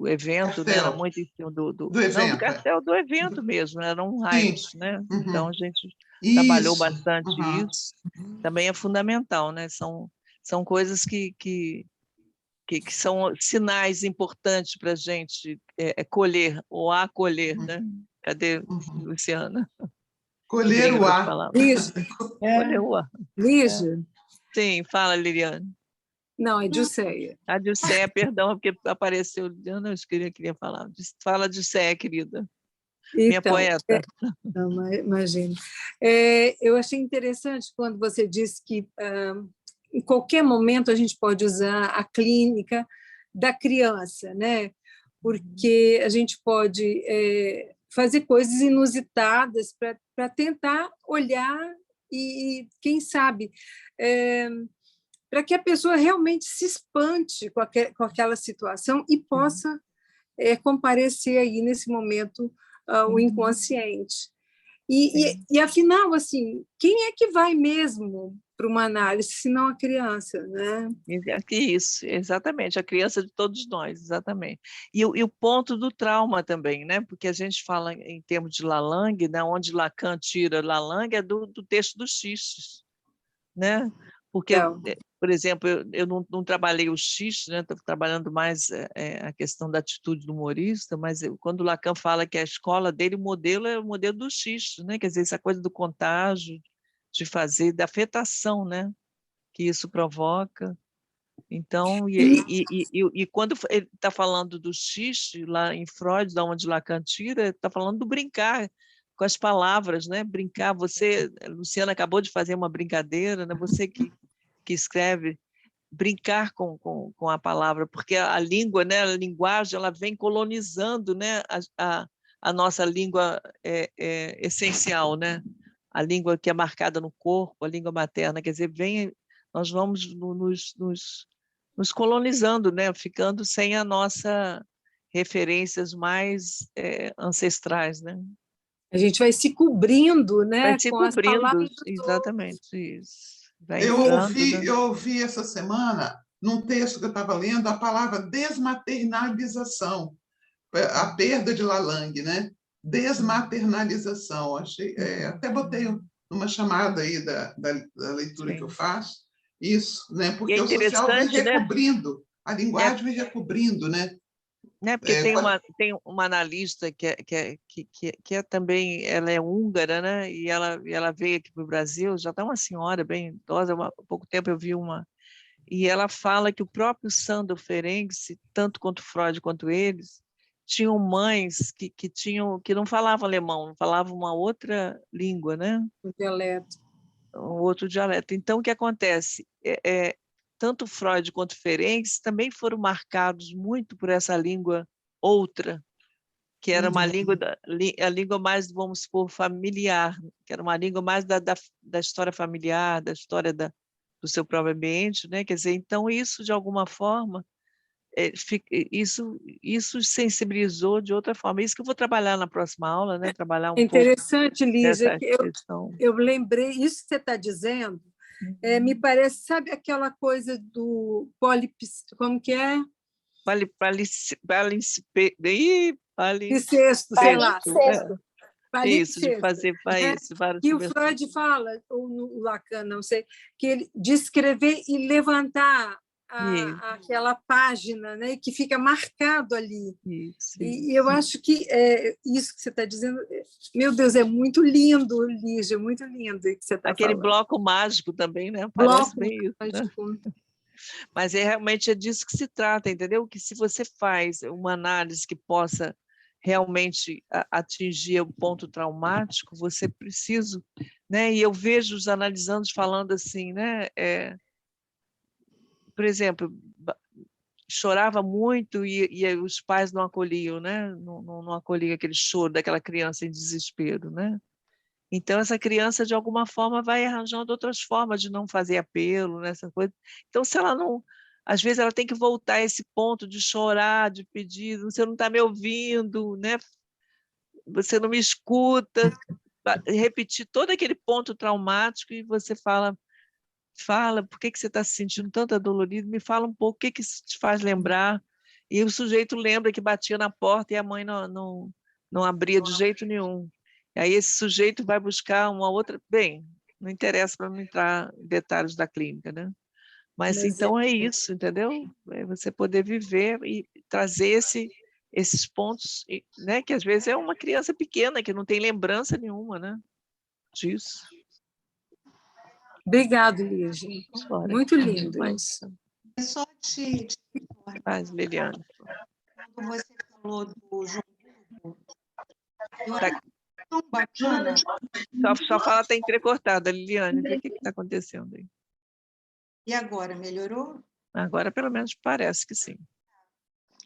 evento, né? Era muito em cima do não, do evento. cartel, do evento mesmo, eram raios, né? Então, a gente trabalhou bastante isso. Também é fundamental, né? São coisas que são sinais importantes para a gente colher ou acolher, né? Cadê, Luciana? Colher o ar. Lígia, Colher o ar. Lígia. Sim, fala, Liliane. Não, é Dilceia. A Dilceia, perdão, porque apareceu. Eu não queria falar. Fala, Dilceia, querida. Minha Então, poeta. Não, imagino. Eu achei interessante quando você disse que em qualquer momento a gente pode usar a clínica da criança, né? Porque a gente pode fazer coisas inusitadas para tentar olhar e, quem sabe, para que a pessoa realmente se espante com aquela situação e possa comparecer aí nesse momento o inconsciente. E afinal, assim, quem é que vai mesmo para uma análise, se não a criança, né? Isso, exatamente, a criança de todos nós, exatamente. E o ponto do trauma também, né? Porque a gente fala em termos de Lalande, né? Onde Lacan tira Lalande é do texto dos xistes, né? Porque, por exemplo, eu não trabalhei o xiste, né? Estou trabalhando mais a questão da atitude do humorista, mas quando Lacan fala que a escola dele, o modelo é o modelo do xiste, né? Quer dizer, essa coisa do contágio, de fazer, da afetação, né? Que isso provoca. Então, e quando ele está falando do xiste, lá em Freud, da onde Lacan tira, está falando do brincar com as palavras, né? Brincar. Você, Luciana, acabou de fazer uma brincadeira, né? Você que escreve, brincar com a palavra, porque a língua, né? A linguagem, ela vem colonizando, né? A nossa língua essencial, né? A língua que é marcada no corpo, a língua materna, quer dizer, nós vamos nos colonizando, né? Ficando sem a nossa referências mais ancestrais, né? A gente vai se cobrindo, né? Vai se com as cobrindo, palavras exatamente isso. Vai Eu entrando, né? ouvi essa semana, num texto que eu estava lendo, a palavra desmaternalização, a perda de Lalande, né? Desmaternalização. Até botei numa chamada aí da leitura que eu faço, isso, né? Porque o social vem recobrindo, a linguagem vem recobrindo, né? Porque tem uma analista que é também, ela é húngara, né? E ela veio aqui para o Brasil, já está uma senhora bem idosa, há pouco tempo eu vi e ela fala que o próprio Sandor Ferenczi, tanto quanto Freud quanto eles, tinham mães que não falavam alemão, falavam uma outra língua, né? Um dialeto. Um outro dialeto. Então, o que acontece? Tanto Freud quanto Ferenczi também foram marcados muito por essa língua outra, que era uma língua, a língua mais, vamos supor, familiar, que era uma língua mais da história familiar, da história do seu próprio ambiente, né? Quer dizer, então isso, de alguma forma, isso sensibilizou de outra forma. Isso que eu vou trabalhar na próxima aula, né? Trabalhar um interessante, pouco Lígia, dessa questão. Eu lembrei, isso que você está dizendo, me parece, sabe aquela coisa do como que é? Bissexto, sei lá. Isso, de Palimpsesto, fazer né? isso, vários Que o conversões. Freud fala, ou o Lacan, não sei, que ele descrever e levantar aquela página, né, que fica marcado ali. Isso. E eu acho que isso que você está dizendo, meu Deus, é muito lindo, Lígia, muito lindo que você está Aquele falando. bloco mágico também, né? Parece Bloco bem isso, né? mágico. Mas realmente é disso que se trata, entendeu? Que se você faz uma análise que possa realmente atingir o ponto traumático, você precisa, né? E eu vejo os analisandos falando assim, né? Por exemplo, chorava muito e os pais não acolhiam, né? Não acolhiam aquele choro daquela criança em desespero, né? Então, essa criança, de alguma forma, vai arranjando outras formas de não fazer apelo, né, essa coisa. Então, se ela não... Às vezes, ela tem que voltar a esse ponto de chorar, de pedir, você não está me ouvindo, né? Você não me escuta, repetir todo aquele ponto traumático e você fala, por que você está se sentindo tanto adolorido? Me fala um pouco, o que isso te faz lembrar? E o sujeito lembra que batia na porta e a mãe não abria de jeito nenhum. Aí esse sujeito vai buscar uma outra... Bem, não interessa para não entrar em detalhes da clínica, né? Mas então é isso, entendeu? É você poder viver e trazer esses pontos, né? Que às vezes é uma criança pequena que não tem lembrança nenhuma, né? Disso. Obrigado, Lígia. Muito lindo. Mas... É só te Faz, Liliane. quando você falou do João Hugo, eu achei tão bacana. Só fala está entrecortada, Liliane. O que está acontecendo aí? E agora, melhorou? Agora, pelo menos, parece que sim.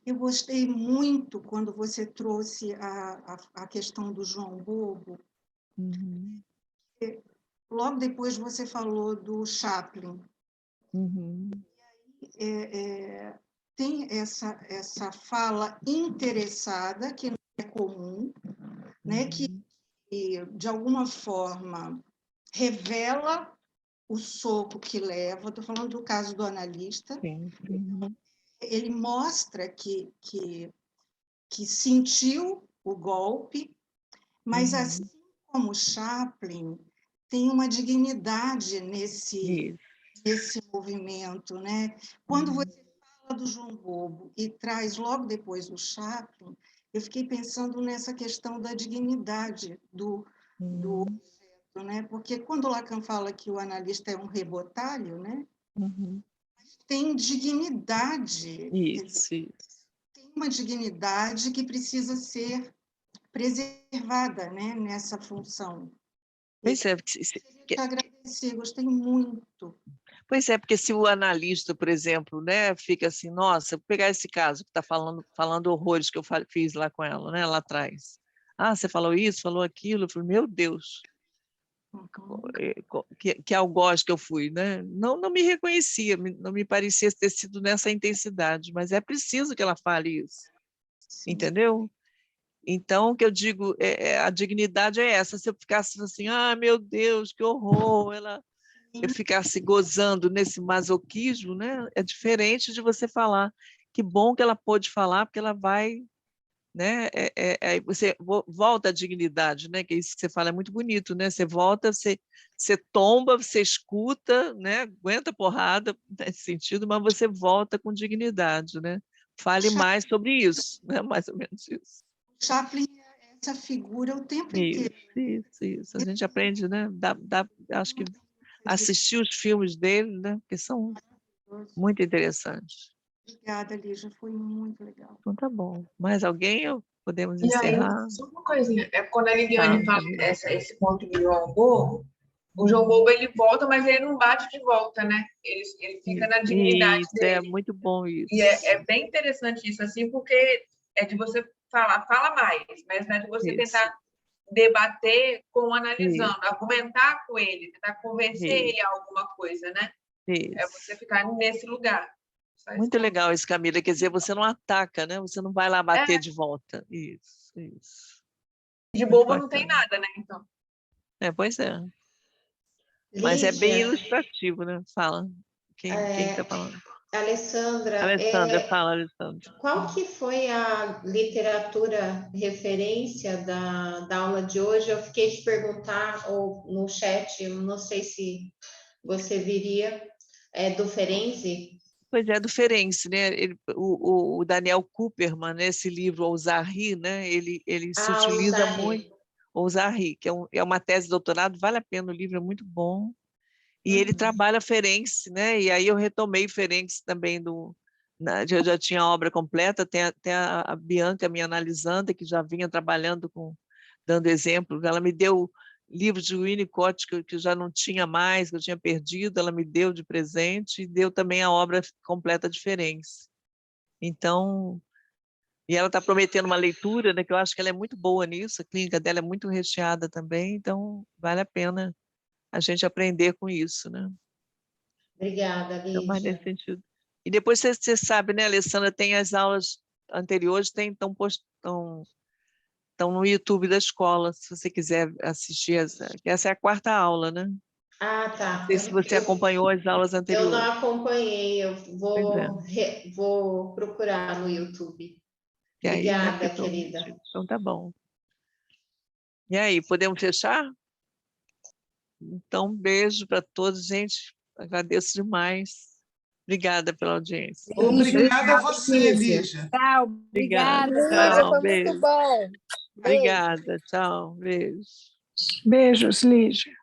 Eu gostei muito quando você trouxe a questão do João Bobo. Uhum. Logo depois você falou do Chaplin. Uhum. Tem essa fala interessada, que não é comum, né? Que, de alguma forma, revela o soco que leva. Estou falando do caso do analista. Sim. Uhum. Ele mostra que sentiu o golpe, mas, assim como Chaplin, tem uma dignidade nesse movimento, né? Quando você fala do João Bobo e traz logo depois o Chaplin, eu fiquei pensando nessa questão da dignidade do objeto, né? Porque quando Lacan fala que o analista é um rebotalho, né? Tem dignidade. Isso. Tem uma dignidade que precisa ser preservada, né, nessa função. Pois é, Queria te agradecer, gostei muito. Pois é, porque se o analista, por exemplo, né, fica assim, nossa, vou pegar esse caso que está falando horrores que eu fiz lá com ela, né, lá atrás. Ah, você falou isso, falou aquilo. Eu falei, meu Deus, que algoz que eu fui, né? Não me reconhecia, não me parecia ter sido nessa intensidade, mas é preciso que ela fale isso, entendeu? Então, o que eu digo, a dignidade é essa. Se eu ficasse assim, ah, meu Deus, que horror, eu ficasse gozando nesse masoquismo, né? É diferente de você falar. Que bom que ela pôde falar, porque ela vai, né? Você volta à dignidade, né? Que isso que você fala é muito bonito, né? Você volta, você tomba, você escuta, né? Aguenta a porrada nesse sentido, mas você volta com dignidade, né? Fale mais sobre isso, né? Mais ou menos isso. Chaplin é essa figura o tempo inteiro. Isso. A gente aprende, né? Acho que assistir os filmes dele, né? Porque são muito interessantes. Obrigada, Lígia, foi muito legal. Então tá bom. Mais alguém ou podemos E aí, encerrar? só uma coisinha, quando a Liliane Tá. fala esse ponto do João Bobo, o João Bobo ele volta, mas ele não bate de volta, né? Ele fica na dignidade Isso, dele. é muito bom isso. E é bem interessante isso, assim, porque é de você fala mais, mas não é de você tentar debater com o analisando, argumentar com ele, tentar convencer ele a alguma coisa, né? É você ficar nesse lugar. Muito legal isso, Camila. Quer dizer, você não ataca, né? Você não vai lá bater de volta. Isso. De bobo não tem nada, né? Então. Pois é. Mas é bem ilustrativo, né? Fala. Quem está falando? Alessandra, fala, Alessandra. qual que foi a literatura referência da aula de hoje? Eu fiquei de perguntar, ou no chat, eu não sei se você viria, do Ferenczi. Pois é, do Ferenczi, né? O Daniel Kuperman, né? Esse livro, Ousar Rir, né? Ele se utiliza muito, Ousar Rir, que é uma tese de doutorado, vale a pena, o livro é muito bom. E ele trabalha Ferenczi, né? E aí eu retomei Ferenczi também eu já tinha a obra completa, tem até a Bianca, minha analisanda, que já vinha trabalhando dando exemplo. Ela me deu livros de Winnicott que eu já não tinha mais, que eu tinha perdido, ela me deu de presente e deu também a obra completa de Ferenczi. Então, e ela está prometendo uma leitura, né, que eu acho que ela é muito boa nisso, a clínica dela é muito recheada também, então vale a pena a gente aprender com isso, né? Obrigada, Então, mais nesse Lígia. sentido. E depois você sabe, né, Alessandra, tem as aulas anteriores, estão no YouTube da escola, se você quiser assistir. Essa é a 4ª aula, né? Ah, Não tá. sei se você acompanhou as aulas Eu anteriores. não acompanhei, eu Pois vou procurar no YouTube. E aí, né, Obrigada, ficou querida. nítido. Então, tá bom. E aí, podemos fechar? Então, um beijo para todos, gente. Agradeço demais. Obrigada pela audiência. Obrigada a Obrigada, você, Lígia. Lígia. Tchau, Obrigada. obrigada. Lígia, Tchau, foi beijo. muito bom. Beijo. Obrigada. Tchau, beijo. Beijos, Lígia.